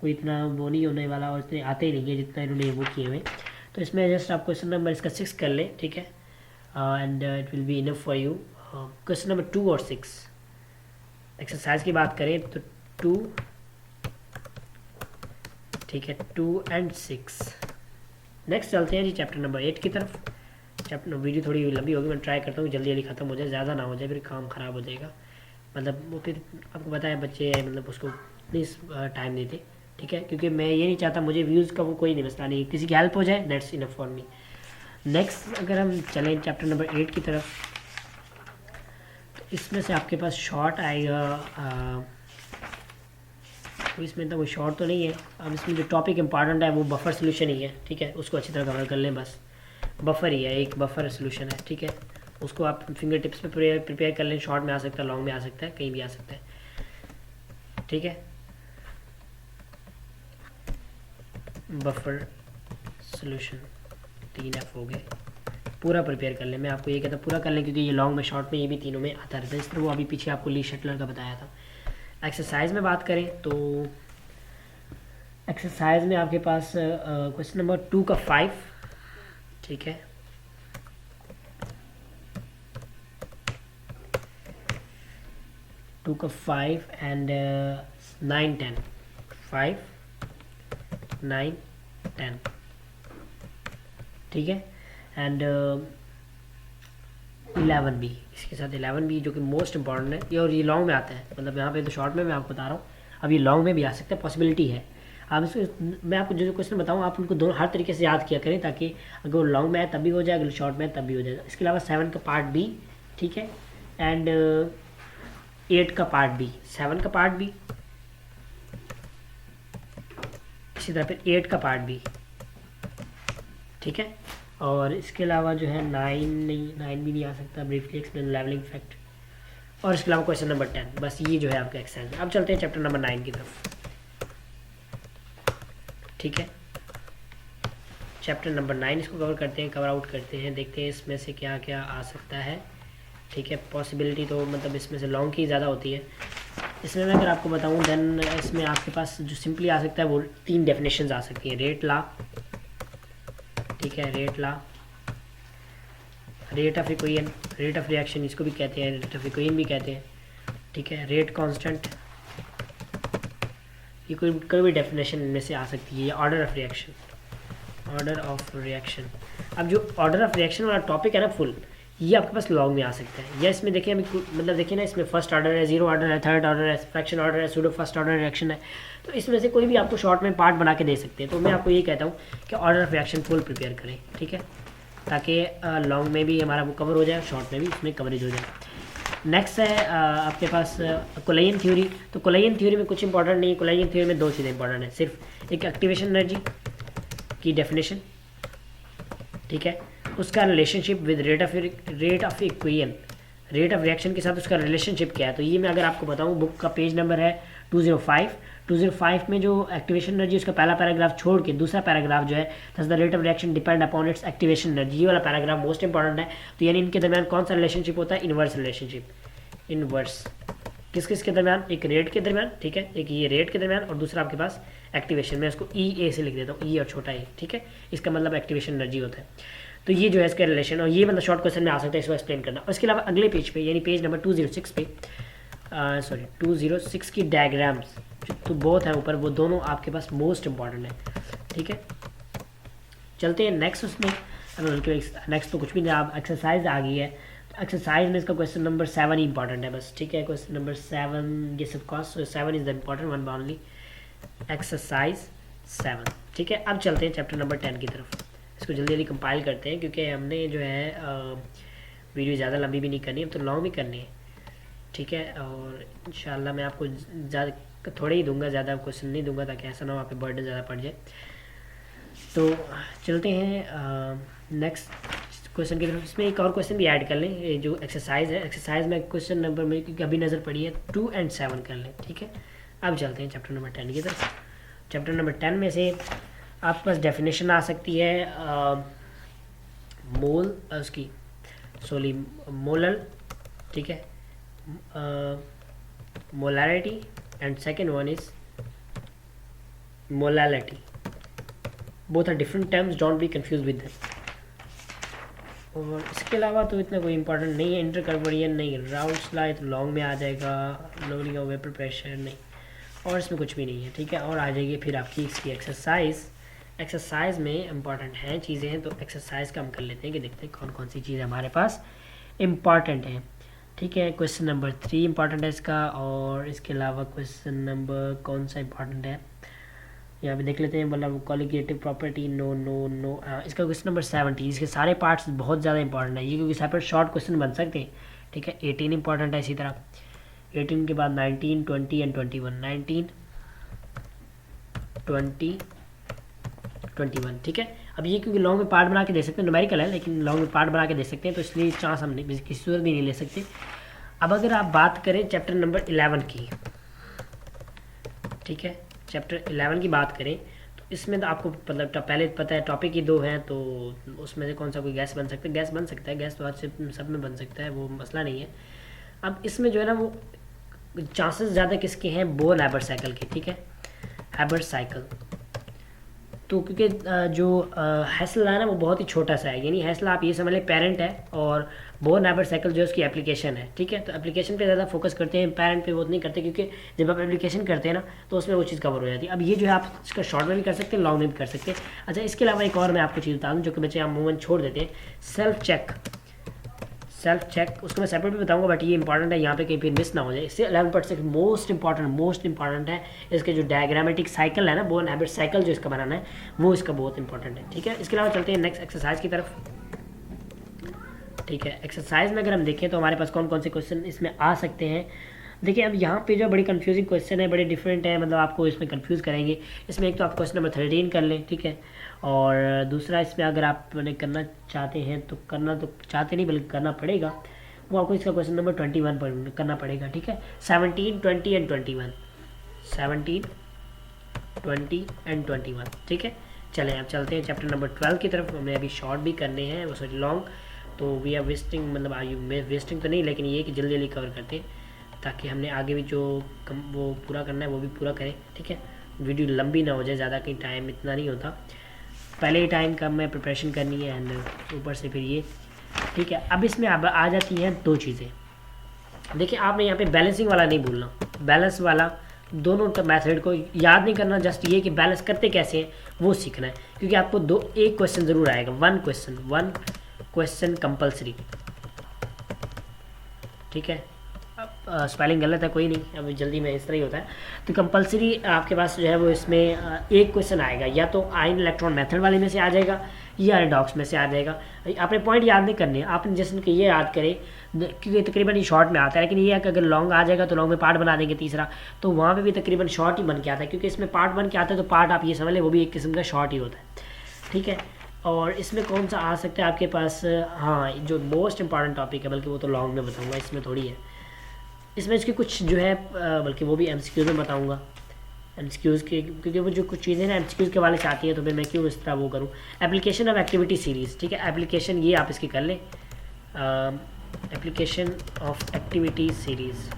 कोई इतना वो नहीं होने वाला और इतने आते ही नहीं है जितना इन्होंने वो किए हुए। तो इसमें जस्ट आप क्वेश्चन नंबर इसका 6 कर लें, ठीक है, and it will be enough for you. Question number 2 और 6 एक्सरसाइज की बात करें तो 2, ठीक है, 2 एंड 6। नेक्स्ट चलते हैं जी चैप्टर नंबर 8 की तरफ। चैप्टर वीडियो थोड़ी लंबी होगी, मैं ट्राई करता हूँ जल्दी जल्दी ख़त्म हो जाए, ज़्यादा ना हो जाए फिर काम ख़राब हो जाएगा, मतलब वो फिर आपको पता है बच्चे मतलब उसको प्लीज़ टाइम देते, ठीक है, क्योंकि मैं ये नहीं चाहता मुझे व्यूज़ का वो कोई नहीं मसला नहीं, किसी की हेल्प हो जाए that's enough for me. Next अगर हम चलें चैप्टर नंबर 8 की तरफ, तो इसमें से आपके पास शॉर्ट आएगा, तो इसमें तो कोई शॉर्ट तो नहीं है। अब इसमें जो टॉपिक इंपॉर्टेंट है वो बफर सोल्यूशन ही है, ठीक है, उसको अच्छी तरह कवर कर लें, बस बफर ही है, एक बफर सोल्यूशन है, ठीक है, उसको आप फिंगर टिप्स पे प्रिपेयर कर लें। शॉर्ट में आ सकता है, लॉन्ग में आ सकता है, कहीं भी आ सकता है, ठीक है। बफर सोल्यूशन 3F हो गए, पूरा प्रिपेयर कर लें। मैं आपको ये कहता पूरा कर लें क्योंकि ये लॉन्ग में शॉर्ट में ये भी तीनों में आता रहता है, इस तरह वो अभी पीछे आपको ली शटलर का बताया था। एक्सरसाइज में बात करें तो एक्सरसाइज में आपके पास क्वेश्चन नंबर 2 का 5, ठीक है, टू का 5 एंड 9 10, 5 9 10, ठीक है, एंड 11 भी, इसके साथ 11 भी जो कि मोस्ट इंपॉर्टेंट है ये, और ये लॉन्ग में आता है, मतलब यहाँ पे तो शॉर्ट में मैं आपको बता रहा हूँ, अब ये लॉन्ग में भी आ सकता है, पॉसिबिलिटी है। आप इसको मैं आपको जो क्वेश्चन बताऊँ आप उनको दोनों हर तरीके से याद किया करें, ताकि अगर वो लॉन्ग में है तब भी हो जाए, अगर शॉर्ट में है तब भी हो जाएगा। इसके अलावा 7 का पार्ट बी, ठीक है, एंड 8 का पार्ट बी, 7 का पार्ट बी, इसी तरह फिर 8 का पार्ट बी, ठीक है, और इसके अलावा जो है 9 भी नहीं आ सकता, ब्रीफली एक्सप्लेन लेवलिंग इफेक्ट, और इसके अलावा क्वेश्चन नंबर 10, बस ये जो है आपका एक्सरसाइज। अब चलते हैं चैप्टर नंबर 9 की तरफ, ठीक है, चैप्टर नंबर 9 इसको कवर करते हैं, कवर आउट करते हैं, देखते हैं इसमें से क्या क्या आ सकता है, ठीक है। पॉसिबिलिटी तो मतलब इसमें से लॉन्ग की ज़्यादा होती है। इसमें मैं अगर आपको बताऊं देन इसमें आपके पास जो सिंपली आ सकता है वो 3 डेफिनेशंस आ सकती हैं। रेट लॉ, ठीक है, rate law, rate of equation, rate of reaction इसको भी कहते हैं, रेट ऑफ इक्वेशन भी कहते हैं, ठीक है, रेट कांस्टेंट, ये कोई भी डेफिनेशन इनमें से आ सकती है। Order of reaction, order of reaction, अब जो ऑर्डर ऑफ रिएक्शन वाला टॉपिक है ना फुल, ये आपके पास लॉन्ग में आ सकता है। या इसमें देखिए अभी मतलब देखिए ना, इसमें फर्स्ट ऑर्डर है, जीरो ऑर्डर है, थर्ड ऑर्डर है, फ्रैक्शन ऑर्डर है, सूडो फर्स्ट ऑर्डर रिएक्शन है, तो इसमें से कोई भी आपको शॉर्ट में पार्ट बना के दे सकते हैं। तो मैं आपको ये कहता हूँ कि order of reaction full prepare करें, ठीक है, ताकि लॉन्ग में भी हमारा वो कवर हो जाए, शॉर्ट में भी इसमें कवरेज हो जाए। नेक्स्ट है आपके पास कोलाजन थ्योरी। तो कोलाजन थ्योरी में कुछ इंपॉर्टेंट नहीं है, कोलाजन थ्योरी में 2 चीज़ें इंपॉर्टेंट है, सिर्फ एक एक्टिवेशन एनर्जी की डेफिनेशन, ठीक है, उसका relationship with rate of equation, rate of reaction के साथ उसका रिलेशनशिप क्या है। तो ये मैं अगर आपको बताऊँ, बुक का पेज नंबर है 205 में जो एक्टिवेशन एनर्जी, उसका पहला पैराग्राफ छोड़ के दूसरा पैराग्राफ जो है, the rate of reaction depend upon its activation energy, ये वाला पैराग्राफ मोस्ट इंपॉर्टेंट है। तो यानी इनके दरमियान कौन सा रिलेशनशिप होता है, इनवर्स रिलेशनशिप, इनवर्स किस किस के दरमियान, एक रेट के दरमियान, ठीक है, एक ये रेट के दरमियान और दूसरा आपके पास एक्टिवेशन, मैं इसको E A से लिख देता हूँ, E और छोटा ए, ठीक है, इसका मतलब एक्टिवेशन एनर्जी होता है। तो ये जो है इसका रिलेशन, और ये मतलब शॉर्ट क्वेश्चन में आ सकता है, इसको एक्सप्लेन करना। और इसके अलावा अगले पेज पे यानी पेज नंबर 206 पे 206 की डायग्राम्स तो बहुत है ऊपर, वो दोनों आपके पास मोस्ट इंपॉर्टेंट है, ठीक है। चलते हैं नेक्स्ट उसमें, बल्कि नेक्स्ट तो कुछ भी नहीं, आप एक्सरसाइज आ गई है। तो एक्सरसाइज में इसका क्वेश्चन नंबर 7 ही इंपॉर्टेंट है बस, ठीक है। क्वेश्चन नंबर 7, ये सब cost 7 is the important one only, exercise 7, ठीक है। अब चलते हैं चैप्टर नंबर 10 की तरफ। इसको जल्दी जल्दी कंपाइल करते हैं क्योंकि हमने जो है वीडियो ज़्यादा लंबी भी नहीं करनी है, तो लॉन्ग भी करनी है, ठीक है। और इंशाल्लाह मैं आपको ज़्यादा थोड़े ही दूंगा, ज़्यादा क्वेश्चन नहीं दूंगा ताकि ऐसा ना हो आप पे बर्डन ज़्यादा पड़ जाए। तो चलते हैं नेक्स्ट क्वेश्चन की तरफ। इसमें एक और क्वेश्चन भी ऐड कर लें, ये जो एक्सरसाइज है, एक्सरसाइज में क्वेश्चन नंबर में क्योंकि अभी नज़र पड़ी है 2 और 7 कर लें, ठीक है। अब चलते हैं चैप्टर नंबर 10 की तरफ। चैप्टर नंबर 10 में से आपके पास डेफिनेशन आ सकती है मोल उसकी सॉरी मोलल, ठीक है, molarity and second one is molality. Both are different terms, don't be confuse with this. और इसके अलावा तो इतना कोई इंपॉर्टेंट नहीं है। इंटरकर्बोरियन नहीं, राउल्ट्स लॉ तो लॉन्ग में आ जाएगा, लोअरिंग ऑफ वेपर प्रेशर नहीं, और इसमें कुछ भी नहीं है, ठीक है। और आ जाएगी फिर आपकी इसकी एक्सरसाइज। एक्सरसाइज में इंपॉर्टेंट हैं चीज़ें हैं, तो एक्सरसाइज का हम कर लेते हैं कि देखते हैं कौन कौन सी चीज़ें हमारे पास इम्पॉर्टेंट हैं, ठीक है। क्वेश्चन नंबर 3 इंपॉर्टेंट है इसका, और इसके अलावा क्वेश्चन नंबर कौन सा इंपॉर्टेंट है यहाँ पे देख लेते हैं। मतलब colligative property, no no no, इसका क्वेश्चन नंबर 17, इसके सारे पार्ट्स बहुत ज़्यादा इंपॉर्टेंट है ये, क्योंकि सेपरेट शॉर्ट क्वेश्चन बन सकते हैं, ठीक है। 18 इंपॉर्टेंट है, इसी तरह 18 के बाद 19, 20 एंड 21, 19, 20, 21, ठीक है। अब ये क्योंकि लॉन्ग में पार्ट बना के दे सकते हैं, न्यूमेरिकल है लेकिन लॉन्ग में पार्ट बना के दे सकते हैं, तो इसलिए चांस हम नहीं किसी सूरत भी नहीं ले सकते। अब अगर आप बात करें चैप्टर नंबर 11 की, ठीक है, चैप्टर 11 की बात करें तो इसमें तो आपको मतलब पहले पता है टॉपिक ही 2 हैं, तो उसमें से कौन सा कोई गैस बन सकता है, गैस बन सकता है, गैस तो आज से सब में बन सकता है, वो मसला नहीं है। अब इसमें जो है ना वो चांसेस ज़्यादा किसके हैं, बोर हैबर्ट साइकिल के, ठीक है, हैबर्ट साइकिल। तो क्योंकि जो हैसल है ना वो बहुत ही छोटा सा है, यानी हैसल आप ये समझ लें पेरेंट है, और बोर्न हैबर्ट साइकिल जो है उसकी एप्लीकेशन है, ठीक है। तो एप्लीकेशन पे ज़्यादा फोकस करते हैं, पेरेंट पे वो नहीं करते, क्योंकि जब आप एप्लीकेशन करते हैं ना तो उसमें वो चीज़ कवर हो जाती है। अब ये जो है आप इसका शॉर्ट में भी कर सकते हैं, लॉन्ग में भी कर सकते हैं। अच्छा, इसके अलावा एक और मैं आपको चीज़ बता दूँ जो कि बच्चे आप मूवमेंट छोड़ देते हैं, सेल्फ चेक, उसको मैं सेपरेट भी बताऊंगा, बट ये इंपॉर्टेंट है यहाँ पे कहीं फिर मिस ना हो जाए। इससे 11% मोस्ट इंपॉर्टेंट है इसके जो डायग्रामेटिक साइकिल है ना, बोर्न हैबिट साइकिल जो इसका बनाना है वो इसका बहुत इंपॉर्टेंट है, ठीक है। इसके अलावा चलते हैं नेक्स्ट एक्सरसाइज की तरफ, ठीक है। एक्सरसाइज में अगर हम देखें तो हमारे पास कौन कौन से क्वेश्चन इसमें आ सकते हैं। देखिए अब यहाँ पे जो बड़ी कंफ्यूजिंग क्वेश्चन है, बड़े डिफरेंट है, मतलब आपको इसमें कंफ्यूज करेंगे। इसमें एक तो आप क्वेश्चन नंबर 13 कर लें, ठीक है, और दूसरा इसमें अगर आपने करना चाहते हैं तो करना तो चाहते नहीं बल्कि करना पड़ेगा, वो आपको इसका क्वेश्चन नंबर 21 पर करना पड़ेगा, ठीक है। 17, 20 एंड 21, 17, 20 एंड 21, ठीक है। चलें अब चलते हैं चैप्टर नंबर 12 की तरफ। हमें अभी शॉर्ट भी करने हैं, वो सॉरी लॉन्ग, तो वी आर वेस्टिंग, मतलब वेस्टिंग तो नहीं, लेकिन ये कि जल्दी जल्दी कवर करते हैं ताकि हमने आगे भी जो वो पूरा करना है वो भी पूरा करें, ठीक है। वीडियो लंबी ना हो जाए ज़्यादा, कहीं टाइम इतना नहीं होता, पहले ही टाइम का मैं प्रिपरेशन करनी है एंड ऊपर से फिर ये, ठीक है। अब इसमें अब आ जाती हैं 2 चीज़ें। देखिए आपने यहाँ पे बैलेंसिंग वाला नहीं भूलना, बैलेंस वाला दोनों मेथड को याद नहीं करना, जस्ट ये कि बैलेंस करते कैसे हैं वो सीखना है, क्योंकि आपको एक क्वेश्चन ज़रूर आएगा, वन क्वेश्चन कंपल्सरी, ठीक है। स्पेलिंग गलत है कोई नहीं, अब जल्दी में इस तरह ही होता है। तो कंपलसरी आपके पास जो है वो इसमें एक क्वेश्चन आएगा, या तो आयन इलेक्ट्रॉन मेथड वाले में से आ जाएगा या रिडॉक्स में से आ जाएगा। आपने पॉइंट याद नहीं करने, आपने जैसे कि ये याद करें क्योंकि तकरीबन ये शॉर्ट में आता है, लेकिन ये है कि अगर लॉन्ग आ जाएगा तो लॉन्ग में पार्ट बना देंगे तीसरा, तो वहाँ पे भी तकरीबन शॉर्ट ही बन के आता है, क्योंकि इसमें पार्ट बन के आता है तो पार्ट आप ये समझ लें वो भी एक किस्म का शॉर्ट ही होता है, ठीक है। और इसमें कौन सा आ सकता है आपके पास, हाँ जो मोस्ट इंपॉर्टेंट टॉपिक है, बल्कि वो तो लॉन्ग में बताऊँगा, इसमें थोड़ी है। इसमें इसके कुछ जो है बल्कि वो भी एमसीक्यूज़ में बताऊंगा, एमसीक्यूज़ के, क्योंकि वो जो कुछ चीज़ें ना एमसीक्यूज़ के वाले से आती हैं, तो फिर मैं क्यों इस तरह वो करूँ। एप्लीकेशन ऑफ एक्टिविटी सीरीज़, ठीक है, एप्लीकेशन ये आप इसकी कर लें, application of activity series,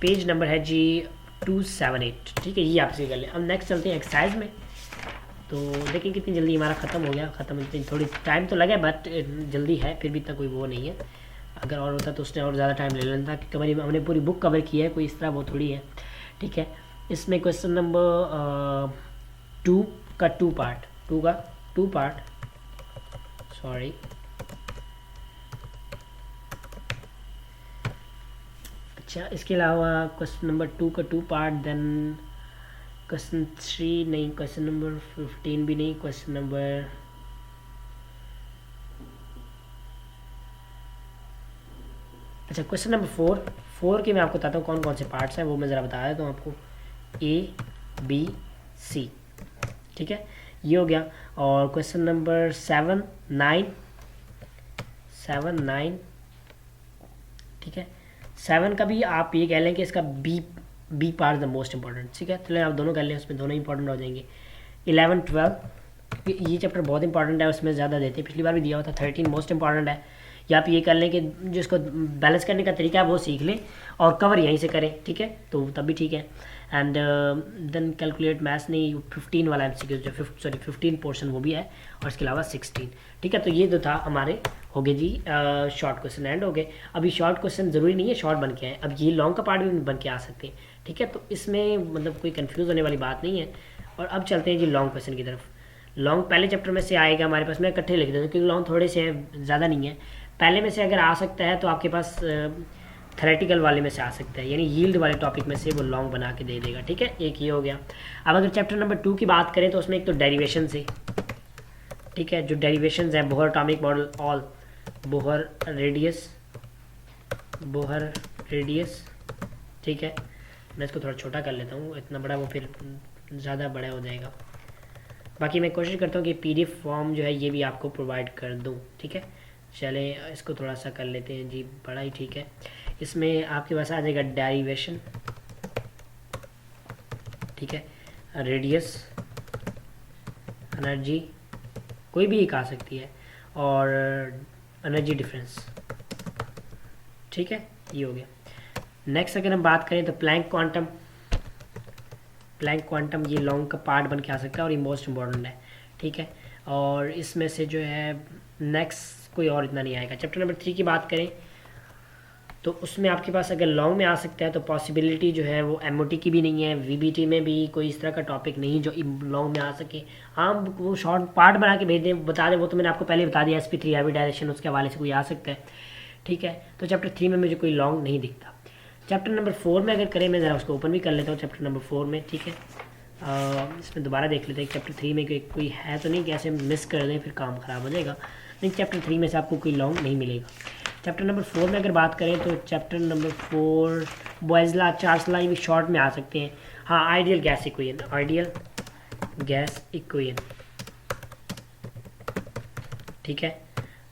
page number है जी 278, ठीक है, ये आप इसकी कर लें। अब नेक्स्ट चलते हैं एक्सरसाइज में। तो देखिए कितनी जल्दी हमारा ख़त्म हो गया, इतनी थोड़ी टाइम तो लगा बट जल्दी है, फिर भी इतना कोई वो नहीं है। अगर और होता तो उसने और ज़्यादा टाइम ले लेना था, क्योंकि हमने पूरी बुक कवर की है, कोई इस तरह वो थोड़ी है, ठीक है। इसमें क्वेश्चन नंबर 2 का 2 पार्ट, 2 का टू पार्ट, सॉरी, अच्छा इसके अलावा क्वेश्चन नंबर 2 का 2 पार्ट, देन क्वेश्चन 3 नहीं, क्वेश्चन नंबर 15 भी नहीं, क्वेश्चन नंबर अच्छा क्वेश्चन नंबर 4 के मैं आपको बताता हूँ कौन कौन से पार्ट्स हैं, वो मैं ज़रा बता देता हूँ आपको, A B C, ठीक है, ये हो गया। और क्वेश्चन नंबर 7 9, ठीक है, 7 का भी आप ये कह लें कि इसका B part the most important, ठीक है, चलिए आप दोनों कर लें, उसमें दोनों इंपॉर्टेंट हो जाएंगे। 11 12 ये चैप्टर बहुत इंपॉर्टेंट है, उसमें ज़्यादा देते हैं, पिछली बार भी दिया हुआ था। 13 मोस्ट इंपॉर्टेंट है, या आप ये कर लें कि जिसको बैलेंस करने का तरीका है वो सीख लें और कवर यहीं से करें, ठीक है, तो तब भी ठीक है। एंड देन कैलकुलेट मैथ्स नहीं, 15 वाला MCQ जो 15 पोर्शन वो भी है, और इसके अलावा 16, ठीक है। तो ये जो था हमारे हो गए जी शॉर्ट क्वेश्चन एंड हो गए। अभी शॉर्ट क्वेश्चन ज़रूरी नहीं है शॉर्ट बन के आए, अब ये लॉन्ग का पार्ट भी बन के आ सकते हैं, ठीक है, तो इसमें मतलब कोई कन्फ्यूज़ होने वाली बात नहीं है। और अब चलते हैं जी लॉन्ग क्वेश्चन की तरफ। लॉन्ग पहले चैप्टर में से आएगा हमारे पास, मैं इकट्ठे लिख देता हूँ क्योंकि लॉन्ग थोड़े से हैं, ज़्यादा नहीं है। पहले में से अगर आ सकता है तो आपके पास थेरेटिकल वाले में से आ सकता है, यानी यील्ड वाले टॉपिक में से वो लॉन्ग बना के दे देगा, ठीक है, एक ये हो गया। अब अगर चैप्टर नंबर 2 की बात करें तो उसमें एक तो डेरिवेशन से, ठीक है, जो डेरिवेशंस हैं, Bohr atomic model, all Bohr radius, ठीक है, मैं इसको थोड़ा छोटा कर लेता हूँ, इतना बड़ा वो फिर ज़्यादा बड़ा हो जाएगा। बाकी मैं कोशिश करता हूँ कि PDF फॉर्म जो है ये भी आपको प्रोवाइड कर दूँ, ठीक है। चले इसको थोड़ा सा कर लेते हैं जी, बड़ा ही ठीक है। इसमें आपके पास आ जाएगा डेरिवेशन, ठीक है, रेडियस, एनर्जी, कोई भी एक आ सकती है, और एनर्जी डिफरेंस, ठीक है, ये हो गया। नेक्स्ट अगर हम बात करें तो प्लैंक क्वांटम ये लॉन्ग का पार्ट बन के आ सकता है और ये मोस्ट इम्पॉर्टेंट है, ठीक है। और इसमें से जो है नेक्स्ट कोई और इतना नहीं आएगा। चैप्टर नंबर 3 की बात करें तो उसमें आपके पास अगर लॉन्ग में आ सकता है तो पॉसिबिलिटी जो है वो MOT की भी नहीं है, VBT में भी कोई इस तरह का टॉपिक नहीं जो लॉन्ग में आ सके। हाँ वो शॉर्ट पार्ट बना के भेज दें, बता दें, वो तो मैंने आपको पहले बता दिया, SP3 हैवी डायरेक्शन, उसके हवाले से कोई आ सकता है, ठीक है। तो चैप्टर 3 में मुझे कोई लॉन्ग नहीं दिखता। चैप्टर नंबर 4 में अगर करें, मैं ज़रा उसको ओपन भी कर लेता हूँ चैप्टर नंबर 4 में, ठीक है। इसमें दोबारा देख लेते हैं चैप्टर 3 में कोई है तो नहीं, कैसे मिस कर दें फिर काम ख़राब हो जाएगा। लेकिन चैप्टर 3 में से आपको कोई लॉन्ग नहीं मिलेगा। चैप्टर नंबर 4 में अगर बात करें तो chapter number 4 boys law, Charles law, ये भी शॉर्ट में आ सकते हैं। हाँ, आइडियल गैस इक्वेशन, ठीक है।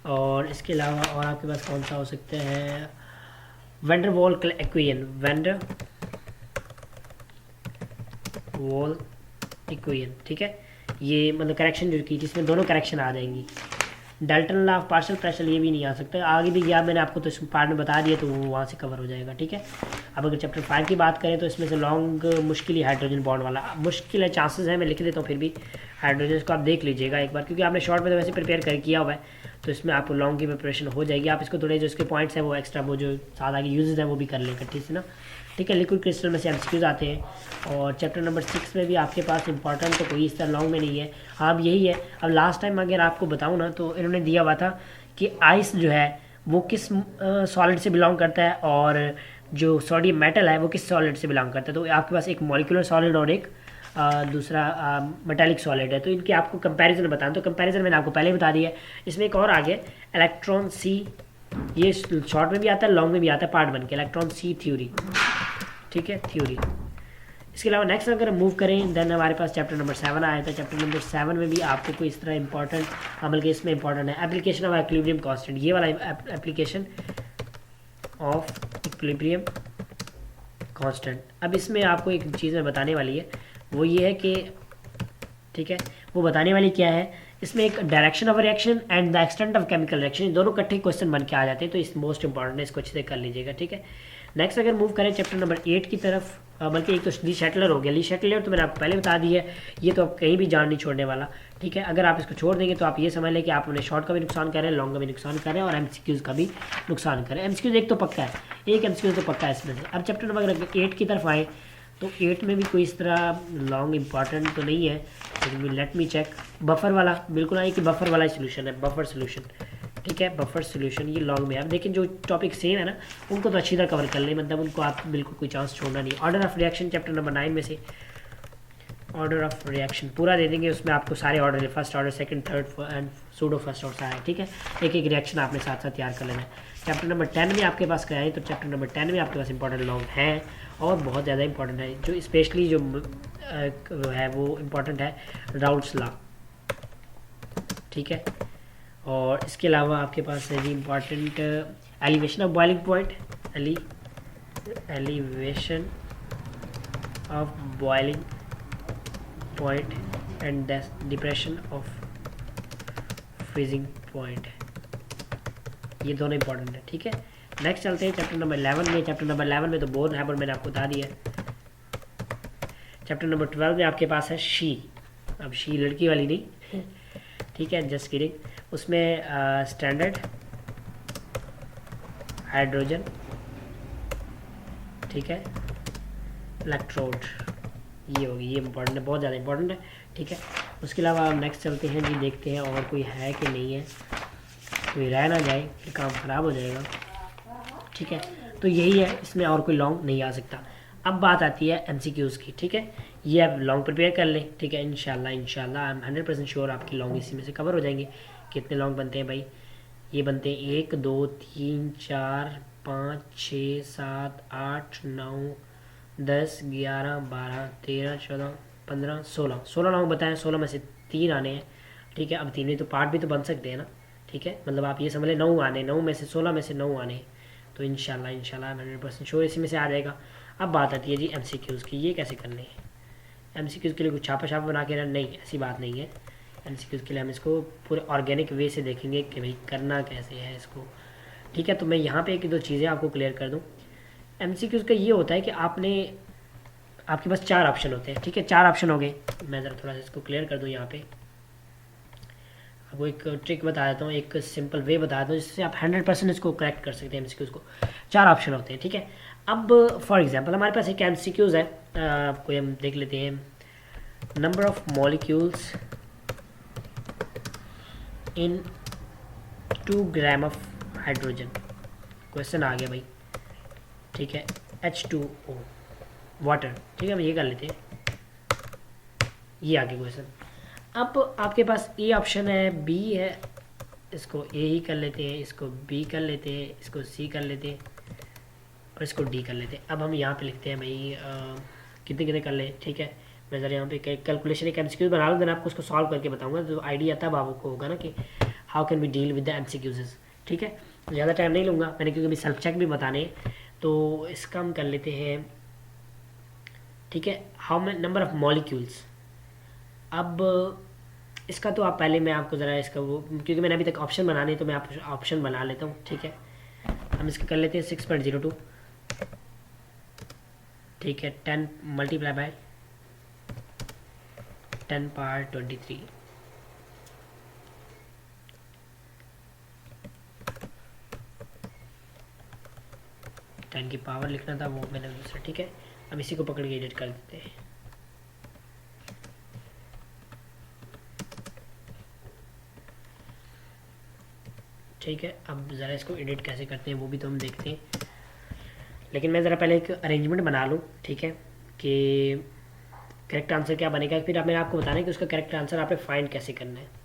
और इसके अलावा और आपके पास कौन सा हो सकता है, वैन वॉल इक्वेशन, ठीक है, ये मतलब करेक्शन जो की जिसमें दोनों करेक्शन आ जाएंगी। Dalton law of partial pressure ये भी नहीं आ सकता, आगे भी गया मैंने आपको तो इस पार्ट में बता दिया, तो वो वहाँ से कवर हो जाएगा, ठीक है। अब अगर चैप्टर 5 की बात करें तो इसमें से लॉन्ग मुश्किल ही हाइड्रोजन बॉन्ड वाला, मुश्किल है, चांसेस है, मैं लिख देता हूँ फिर भी हाइड्रोजन को आप देख लीजिएगा एक बार, क्योंकि आपने शॉर्ट में तो वैसे प्रिपेयर कर किया हुआ है, तो इसमें आपको लॉन्ग की प्रिपरेशन हो जाएगी। आप इसको थोड़े जो इसके पॉइंट्स हैं वो एक्स्ट्रा, वो जो साथ आगे यूजेस हैं वो भी कर लें इकट्ठे से ना, ठीक है। लिक्विड क्रिस्टल में से MCQs आते हैं। और चैप्टर नंबर 6 में भी आपके पास इंपॉर्टेंट तो कोई इस तरह लॉन्ग में नहीं है। हाँ, अब यही है, अब लास्ट टाइम अगर आपको बताऊँ ना तो इन्होंने दिया हुआ था कि आइस जो है वो किस सॉलिड से बिलोंग करता है, और जो सोडियम मेटल है वो किस सॉलिड से बिलोंग करता है। तो आपके पास एक मॉलिक्यूलर सॉलिड और एक दूसरा मेटालिक सॉलिड है, तो इनके आपको कंपैरिजन बताना, तो कंपैरिजन मैंने आपको पहले बता दिया है। इसमें एक और आ गया इलेक्ट्रॉन C, ये शॉर्ट में भी आता है, लॉन्ग में भी आता है, पार्ट बन के इलेक्ट्रॉन C थ्योरी, ठीक है, थ्योरी। इसके अलावा नेक्स्ट अगर मूव करें देन हमारे पास चैप्टर नंबर 7 आया था। चैप्टर नंबर 7 में भी आपको कोई इस तरह इंपॉर्टेंट, बल्कि इसमें इंपॉर्टेंट है एप्लीकेशन ऑफ इक्विलिब्रियम कांस्टेंट, ये वाला एप्लीकेशन ऑफ इक्विलिब्रियम कांस्टेंट। अब इसमें आपको एक चीज़ मैं बताने वाली है, वो ये है कि, ठीक है, वो बताने वाली क्या है, इसमें एक direction of reaction and the extent of chemical reaction, दोनों इकट्ठे क्वेश्चन बन के आ जाते हैं, तो इस मोस्ट इंपॉर्टेंट है, इसको अच्छे से कर लीजिएगा, ठीक है। नेक्स्ट अगर मूव करें चैप्टर नंबर 8 की तरफ, बल्कि एक तो ली शटलर हो गया, ली शटलर तो मैंने आपको पहले बता दी है, ये तो आप कहीं भी जान नहीं छोड़ने वाला, ठीक है। अगर आप इसको छोड़ देंगे तो आप ये समझ लें कि आप उन्हें शॉर्ट का भी नुकसान कर रहे हैं, लॉन्ग का भी नुकसान कर रहे हैं, और MCQs का भी नुकसान कर रहे हैं। MCQs एक तो पक्का है, एक MCQ तो पक्का है इसमें से। अब चैप्टर नंबर 8 की तरफ आए तो 8 में भी कोई इस तरह लॉन्ग इंपॉर्टेंट तो नहीं है, लेकिन लेट मी चेक। बफर वाला बिल्कुल आई कि बफर वाला सोल्यूशन है, बफर सोल्यूशन, ठीक है, बफर सोल्यूशन ये लॉन्ग में है। अब लेकिन जो टॉपिक सेम है ना उनको तो अच्छी तरह कवर कर लें, मतलब उनको आप बिल्कुल कोई चांस छोड़ना नहीं। Order of reaction chapter number 9 में से ऑर्डर ऑफ रिएक्शन पूरा दे देंगे, उसमें आपको सारे order, first order, second, third and pseudo first और सारा, ठीक है। एक एक रिएक्शन आपने साथ साथ तैयार कर लेना है। चैप्टर नंबर 10 में आपके पास क्या है, तो चैप्टर नंबर 10 में आपके पास इंपॉर्टेंट लॉन्ग है और बहुत ज़्यादा इंपॉर्टेंट है, जो स्पेशली जो है वो इम्पॉर्टेंट है राउल्ट्स लॉ, ठीक है। और इसके अलावा आपके पास है जी important elevation of boiling point, elevation of boiling point and depression of freezing point, ये दोनों इंपॉर्टेंट है, ठीक है। नेक्स्ट चलते हैं चैप्टर नंबर 11 में। चैप्टर नंबर 11 में तो बोर्न हैबर मैंने आपको बता दिया। चैप्टर नंबर 12 में आपके पास है शी, अब शी लड़की वाली नहीं, ठीक है, जस्ट किडिंग। उसमें स्टैंडर्ड हाइड्रोजन, ठीक है, इलेक्ट्रोड, ये होगी, ये इंपॉर्टेंट है, बहुत ज़्यादा इंपॉर्टेंट है, ठीक है। उसके अलावा हम नेक्स्ट चलते हैं जी, देखते हैं और कोई है कि नहीं है, कोई रह ना जाए फिर काम ख़राब हो जाएगा, ठीक है। तो यही है, इसमें और कोई लॉन्ग नहीं आ सकता। अब बात आती है MCQs की, ठीक है। ये आप लॉन्ग प्रिपेयर कर लें, ठीक है, इंशाल्लाह आई एम 100% श्योर आपकी लॉन्ग इसी में से कवर हो जाएंगे। कितने लॉन्ग बनते हैं भाई, ये बनते हैं 1 2 3 4 5 6 7 8 9 10 11 12 13 14 15 16 लॉन्ग बताएं, 16 में से 3 आने हैं, ठीक है। अब 3 में तो पार्ट भी तो बन सकते हैं ना, ठीक है, मतलब आप ये समझ लें 9 आने, 9 में से 16 में से 9 आने, तो इंशाल्लाह 100% श्योर इसी में से आ जाएगा। अब बात आती है जी MCQs की, ये कैसे करने हैं। MCQs के लिए कुछ छापा बना के नहीं, ऐसी बात नहीं है। MCQs के लिए हम इसको पूरे ऑर्गेनिक वे से देखेंगे कि भाई करना कैसे है इसको, ठीक है। तो मैं यहाँ पे एक दो चीज़ें आपको क्लियर कर दूँ। MCQs का ये होता है कि आपके पास 4 ऑप्शन होते हैं, ठीक है, 4 ऑप्शन हो गए। मैं ज़रा थोड़ा सा इसको क्लियर कर दूँ, यहाँ पे आपको एक ट्रिक बता देता हूँ, एक सिंपल वे बता देता हूँ जिससे आप 100% इसको करेक्ट कर सकते हैं। MCQs को 4 ऑप्शन होते हैं, ठीक है। अब फॉर एग्जांपल हमारे पास एक MCQs है, कोई हम देख लेते हैं, number of molecules in 2 gram of hydrogen, question आ गया भाई, ठीक है, H2O वाटर, ठीक है, हम ये कर लेते हैं, ये आ गया क्वेश्चन। अब आपके पास ए ऑप्शन है, बी है, इसको ए ही कर लेते हैं, इसको बी कर लेते हैं, इसको सी कर लेते हैं और इसको डी कर लेते हैं। अब हम यहाँ पे लिखते हैं भाई कितने कितने कर लें, ठीक है। मैं ज़रा यहाँ पे कैलकुलेशन एक MCQ बना लूँ, देन आपको उसको सॉल्व करके बताऊँगा, तो आइडिया तब आपको होगा ना कि how can we deal with the MCQs, ठीक है। ज़्यादा टाइम नहीं लूँगा मैंने, क्योंकि अभी सेल्फ चेक भी बताने हैं, तो इसका हम कर लेते हैं, ठीक है। How many number of molecules, अब इसका तो आप पहले मैं आपको ज़रा इसका वो, क्योंकि मैंने अभी तक ऑप्शन बनाने, तो मैं आप ऑप्शन बना लेता हूँ, ठीक है। हम इसका कर लेते हैं 6.02, ठीक है, 10 मल्टीप्लाई बाय 10 पावर 23, टेन की पावर लिखना था वो मैंने दूसरा, ठीक है। अब इसी को पकड़ के एडिट कर देते हैं, ठीक है। अब ज़रा इसको एडिट कैसे करते हैं वो भी तो हम देखते हैं, लेकिन मैं ज़रा पहले एक अरेंजमेंट बना लूँ, ठीक है, कि करेक्ट आंसर क्या बनेगा, फिर मैंने आपको बताना है कि उसका करेक्ट आंसर आपने फाइंड कैसे करना है।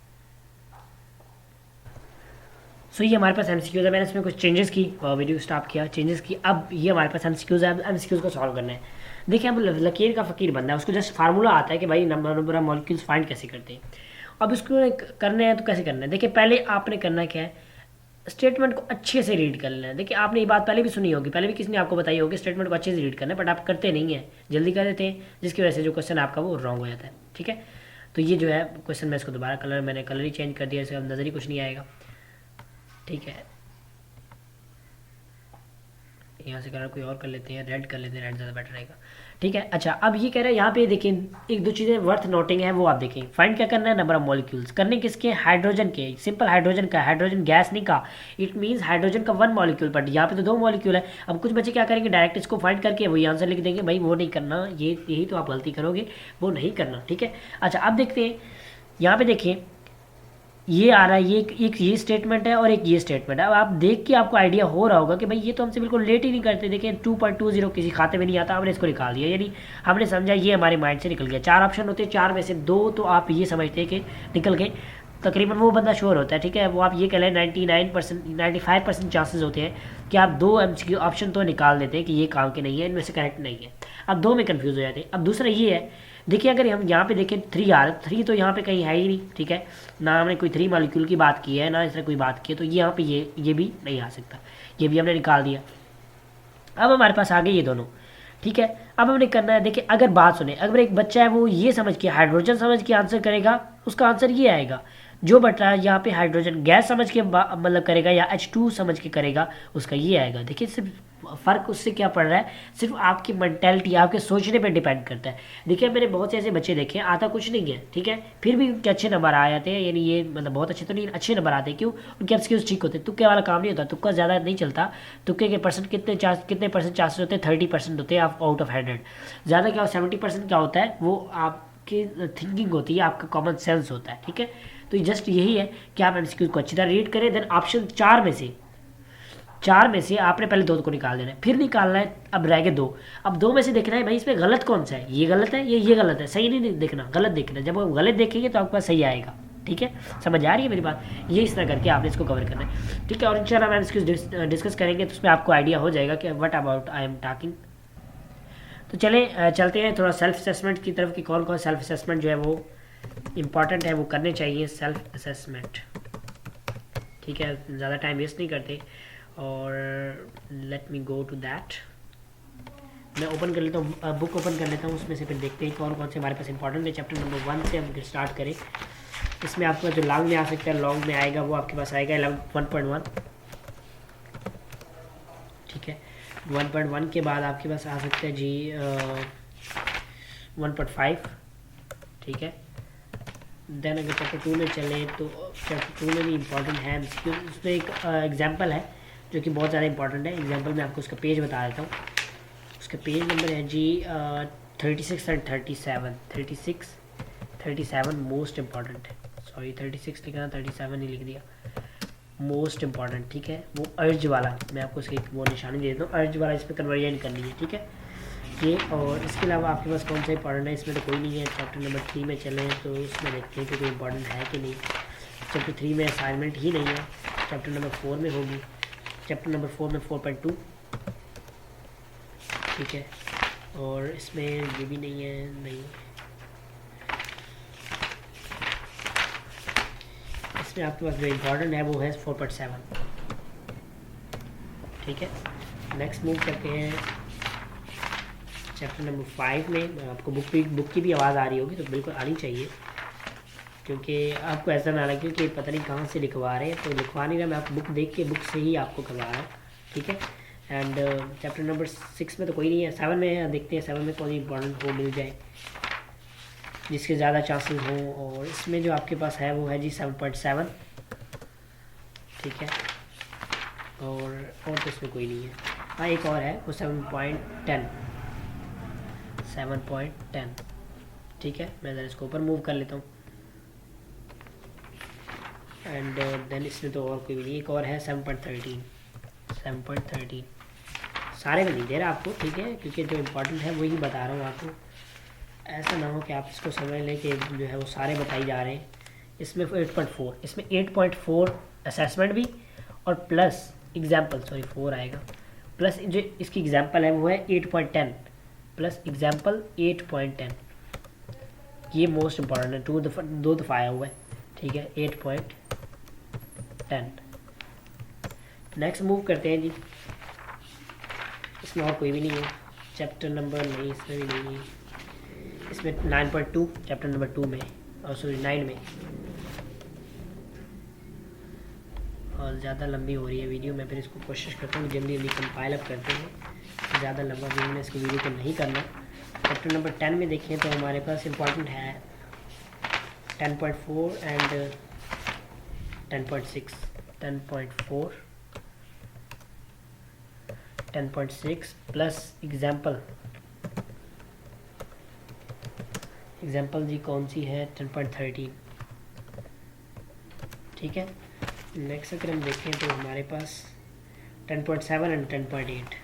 सो ये हमारे पास MCQs है, मैंने इसमें कुछ चेंजेस की, वीडियो स्टॉप किया, चेंजेस की। अब ये हमारे पास MCQs है, MCQs को सॉल्व करना है। देखिए अब लकीर का फ़कीर बंदा है, उसको जस्ट फार्मूला आता है कि भाई नंबर ऑफ मॉलिक्यूल्स फाइंड कैसे करते हैं। अब इसको करने हैं तो कैसे करना है, देखिए पहले आपने करना क्या है, स्टेटमेंट को अच्छे से रीड कर लेना है। देखिए आपने ये बात पहले भी सुनी होगी, पहले भी किसी ने आपको बताई होगी, स्टेटमेंट को अच्छे से रीड करना है, बट आप करते नहीं है, जल्दी कर देते हैं, जिसकी वजह से जो क्वेश्चन आपका वो रॉन्ग हो जाता है, ठीक है। तो ये जो है क्वेश्चन, मैं इसको दोबारा मैंने कलर ही चेंज कर दिया, इससे अब नज़र ही कुछ नहीं आएगा, ठीक है। यहाँ से कलर कोई और कर लेते हैं, रेड कर लेते हैं, रेड ज़्यादा बेटर रहेगा। ठीक है, अच्छा अब ये कह रहा है यहाँ पे देखें एक दो चीज़ें वर्थ नोटिंग है, वो आप देखें। फाइंड क्या करना है, नंबर ऑफ मॉलिक्यूल्स करने किसके, हाइड्रोजन के, सिंपल हाइड्रोजन का, हाइड्रोजन गैस नहीं का, इट मीन्स हाइड्रोजन का 1 मॉलिक्यूल, बट यहाँ पे तो 2 मॉलिक्यूल है। अब कुछ बच्चे क्या करेंगे, डायरेक्ट इसको फाइंड करके वही आंसर लिख देंगे, भाई वो नहीं करना, ये यही तो आप गलती करोगे, वो नहीं करना। ठीक है, अच्छा अब देखते हैं यहाँ पे देखें ये आ रहा है, ये एक ये स्टेटमेंट है और एक ये स्टेटमेंट है। अब आप देख के आपको आइडिया हो रहा होगा कि भाई ये तो हमसे बिल्कुल लेट ही नहीं करते। देखिए 2.20 किसी खाते में नहीं आता, हमने इसको निकाल दिया, यानी हमने समझा ये हमारे माइंड से निकल गया। 4 ऑप्शन होते हैं, 4 में से 2 तो आप ये समझते हैं कि निकल गए, तकरीबन वो बंदा श्योर होता है। ठीक है, वो आप ये कह लें 99% 95% चांसेस होते हैं कि आप 2 MCQ ऑप्शन तो निकाल देते हैं कि ये काम के नहीं है, इनमें से करेक्ट नहीं है। अब 2 में कन्फ्यूज़ हो जाते हैं। अब दूसरा ये है, देखिए अगर हम यहाँ पे देखें 3 आ रहा है, 3 तो यहाँ पे कहीं है ही नहीं। ठीक है, ना हमने कोई 3 मॉलिक्यूल की बात की है, ना इसने कोई बात की है, तो ये यहाँ पे ये भी नहीं आ सकता, ये भी हमने निकाल दिया। अब हमारे पास आ गए ये दोनों। ठीक है, अब हमने करना है, देखिए अगर बात सुने, अगर एक बच्चा है वो ये समझ के हाइड्रोजन समझ के आंसर करेगा, उसका आंसर ये आएगा। जो बच्चा यहाँ पे हाइड्रोजन गैस समझ के मतलब करेगा या H2 समझ के करेगा, उसका ये आएगा। देखिए सिर्फ फ़र्क उससे क्या पड़ रहा है, सिर्फ आपकी मेंटेलिटी, आपके सोचने पे डिपेंड करता है। देखिए मैंने बहुत से ऐसे बच्चे देखे, आता कुछ नहीं है, ठीक है, फिर भी उनके अच्छे नंबर आ जाते हैं, यानी ये मतलब बहुत अच्छे तो नहीं, अच्छे नंबर आते हैं। क्यों? उनके एमसीक्यूज ठीक होते हैं, तुक्के वाला काम नहीं होता, तुक्का ज़्यादा नहीं चलता। तुक्के के परसेंट कितने परसेंट चांसेस होते हैं, 30% होते हैं आउट ऑफ 100। ज़्यादा क्या 70% क्या होता है, वो आपकी थिंकिंग होती है, आपका कॉमन सेंस होता है। ठीक है, तो जस्ट यही है कि आप एमसीक्यूज को अच्छी तरह रीड करें, देन ऑप्शन 4 में से आपने पहले 2 को निकाल देना है, फिर निकालना है, अब रह गए 2। अब 2 में से देखना है भाई इसमें गलत कौन सा है, ये गलत है ये गलत है, सही नहीं देखना, गलत देखना। जब आप गलत देखेंगे तो आपके पास सही आएगा। ठीक है, समझ आ रही है मेरी बात? ये इस तरह करके आपने इसको कवर करना है। ठीक है, और इंशाल्लाह हम इसको डिस्कस करेंगे तो उसमें आपको आइडिया हो जाएगा कि what about I am talking. तो चलें चलते हैं थोड़ा सेल्फ असेसमेंट की तरफ कि कौन कौन सेल्फ असेसमेंट जो है वो इम्पॉर्टेंट है, वो करने चाहिए सेल्फ असेसमेंट। ठीक है, ज़्यादा टाइम वेस्ट नहीं करते, और let me go to that. मैं ओपन कर लेता हूँ, बुक ओपन कर लेता हूँ, उसमें से फिर देखते हैं कौन कौन से हमारे पास इंपॉर्टेंट है। चैप्टर नंबर 1 से हम स्टार्ट करें। इसमें आपको जो लॉन्ग में आ सकता है, लॉन्ग में आएगा वो आपके पास आएगा 1.1। ठीक है, 1.1 के बाद आपके पास आ सकता है जी 1.5। ठीक है, देन अगर चैप्टर 2 में चलें तो चैप्टर 2 में भी इम्पॉर्टेंट है, उसमें एक एग्जाम्पल है जो कि बहुत ज़्यादा इंपॉर्टेंट है। एग्जाम्पल में आपको उसका पेज बता देता हूँ। उसका पेज नंबर है जी 36 एंड 37। 37 मोस्ट इम्पॉर्टेंट है, सॉरी 36 लिखना, 37 ही लिख दिया, मोस्ट इम्पॉर्टेंट। ठीक है, वो अर्ज वाला, मैं आपको उसकी वो निशानी दे देता हूँ, अर्ज वाला इस पर कन्वर्जन करनी है। ठीक है, ये और इसके अलावा आपके पास कौन सा इंपॉर्टेंट है, इसमें तो कोई नहीं है। चैप्टर नंबर 3 में चलें तो उसमें देखते हैं कि कोई इंपॉर्टेंट है कि नहीं। चैप्टर 3 में असाइनमेंट ही नहीं है, चैप्टर नंबर 4 में होगी। चैप्टर नंबर 4 में 4.2। ठीक है, और इसमें ये भी नहीं है, नहीं इसमें आपके पास जो इम्पोर्टेंट है वो है 4.7। ठीक है, नेक्स्ट मूव करते हैं चैप्टर नंबर 5 में। आपको बुक की भी आवाज़ आ रही होगी, तो बिल्कुल आनी चाहिए, क्योंकि आपको ऐसा ना लगे कि पता नहीं कहाँ से लिखवा रहे हैं, तो लिखवा नहीं रहा, मैं आपको बुक देख के बुक से ही आपको करवा रहा हूँ। ठीक है, एंड चैप्टर नंबर 6 में तो कोई नहीं है, 7 में है, देखते हैं 7 में कौन इंपॉर्टेंट हो मिल जाए जिसके ज़्यादा चांसेस हों। और इसमें जो आपके पास है वो है जी 7.7। ठीक है, और तो इसमें कोई नहीं है। हाँ, एक और है वो 7.10। ठीक है, मैं ज़रा इसको ऊपर मूव कर लेता हूँ, एंड देन इसमें तो और कोई भी नहीं। एक और है 7.13। सारे में नहीं दे रहा आपको, ठीक है, क्योंकि जो इम्पोर्टेंट है वही बता रहा हूँ आपको। ऐसा ना हो कि आप इसको समझ लें कि जो है वो सारे बताई जा रहे हैं। इसमें 8.4, इसमें 8.4 असेसमेंट भी और प्लस एग्जाम्पल, सॉरी 4 आएगा, प्लस जो इसकी एग्जाम्पल है वो है 8.10 प्लस एग्जाम्पल 8.10। ये मोस्ट इम्पॉर्टेंट है, 2 दफ़ा आया हुआ है। ठीक है, 8.10। नेक्स्ट मूव करते हैं जी, इसमें और कोई भी नहीं है। चैप्टर नंबर नहीं, इसमें भी नहीं है। इसमें 9.2 चैप्टर नंबर 2 में, और सॉरी 9 में, और ज़्यादा लंबी हो रही है वीडियो। मैं फिर इसको कोशिश करता हूँ जल्दी जल्दी कंपाइल अप करते हैं, ज़्यादा लंबा वीडियो में इसको वीडियो को नहीं करना। चैप्टर नंबर 10 में देखें तो हमारे पास इंपॉर्टेंट है 10.4 एंड 10.6। 10.4 10.6 प्लस एग्जाम्पल जी कौन सी है 10.13, ठीक है। नेक्स्ट अगर हम देखें तो हमारे पास 10.7 एंड 10.8।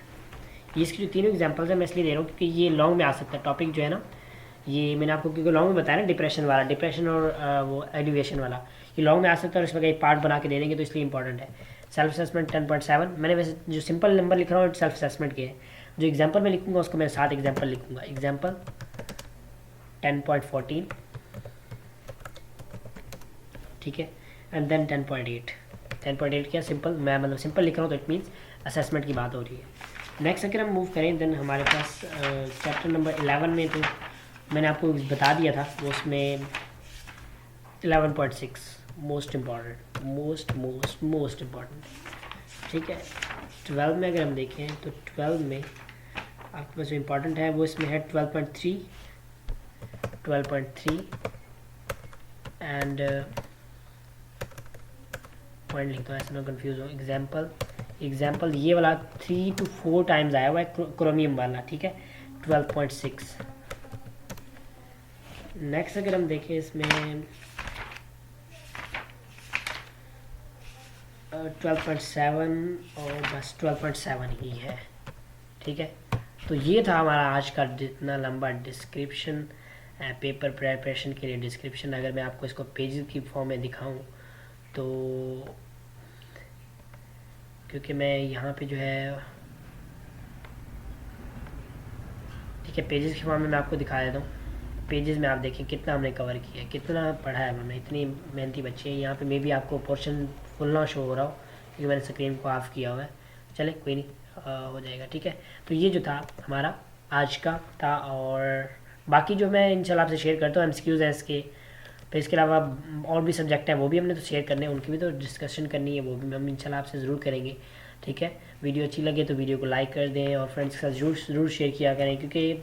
ये इसकी जो तीनों एग्जांपल्स हैं मैं इसलिए दे रहा हूँ क्योंकि ये लॉन्ग में आ सकता है टॉपिक जो है ना, ये मैंने आपको क्योंकि लॉन्ग में बताया ना, डिप्रेशन वाला, डिप्रेशन और वो एलिवेशन वाला, ये लॉन्ग में आ सकता है और इसमें कई पार्ट बना के दे देंगे, तो इसलिए इंपॉर्टेंट है। सेल्फ असेसमेंट 10.7 मैंने वैसे जो सिंपल नंबर लिख रहा हूँ सेल्फ असेसमेंट के, जो एग्जाम्पल में लिखूँगा उसको मैं 7 एग्जाम्पल लिखूँगा। एग्जाम्पल 10.14, ठीक है, एंड देन 10.8। 10.8 क्या सिंपल, मैं मतलब सिंपल लिख रहा हूँ तो इट मीन्स असेसमेंट की बात हो रही है। नेक्स्ट अगर हम मूव करें देन हमारे पास चैप्टर नंबर 11 में तो मैंने आपको बता दिया था, वो उसमें 11.6 मोस्ट इम्पॉर्टेंट, मोस्ट इम्पॉर्टेंट, ठीक है। 12 में अगर हम देखें तो 12 में आपके पास जो इम्पॉर्टेंट है वो इसमें है 12.3 एंड पॉइंट लिखता हूँ ऐसे मैं कंफ्यूज हूँ। एग्जाम्पल ये वाला 3 to 4 टाइम्स आया हुआ है, क्रोमियम वाला, ठीक है, 12.6। नेक्स्ट अगर हम देखें इसमें 12.7 और बस 12.7 ही है, ठीक है। तो ये था हमारा आज का जितना लंबा डिस्क्रिप्शन, पेपर प्रिपरेशन के लिए डिस्क्रिप्शन। अगर मैं आपको इसको पेजेस की फॉर्म में दिखाऊं तो क्योंकि मैं यहाँ पे जो है, ठीक है, पेजेस की फॉर्म में मैं आपको दिखा देता हूँ। पेजेस में आप देखें कितना हमने कवर किया है, कितना पढ़ा है हमने, इतनी मेहनती बच्चे हैं। यहाँ पे मे भी आपको पोर्शन फुल ना शो हो रहा हो क्योंकि मैंने स्क्रीन को ऑफ किया हुआ है, चले कोई नहीं, हो जाएगा, ठीक है। तो ये जो था हमारा आज का था, और बाकी जो मैं इंशाल्लाह आपसे शेयर करता हूँ एमसीक्यूज़ हैं इसके, फिर इसके अलावा और भी सब्जेक्ट हैं वो भी हमने तो शेयर करने हैं, उनकी भी तो डिस्कशन करनी है, वो भी हम इंशाल्लाह आपसे ज़रूर करेंगे, ठीक है। वीडियो अच्छी लगे तो वीडियो को लाइक कर दें और फ्रेंड्स के साथ ज़रूर शेयर किया करें, क्योंकि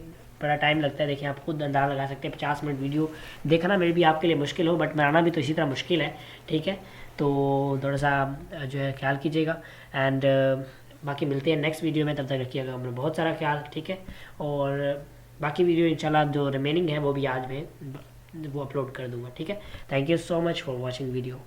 बड़ा टाइम लगता है। देखिए आप खुद अंदाज़ा लगा सकते हैं 50 मिनट वीडियो देखना मेरे भी आपके लिए मुश्किल हो, बट बनाना भी तो इसी तरह मुश्किल है, ठीक है। तो थोड़ा सा जो है ख्याल कीजिएगा एंड बाकी मिलते हैं नेक्स्ट वीडियो में, तब तक रखिएगा हमने बहुत सारा ख्याल, ठीक है। और बाकी वीडियो इंशाल्लाह जो रिमेनिंग है वो भी आज मैं वो अपलोड कर दूंगा, ठीक है। Thank you so much for watching video.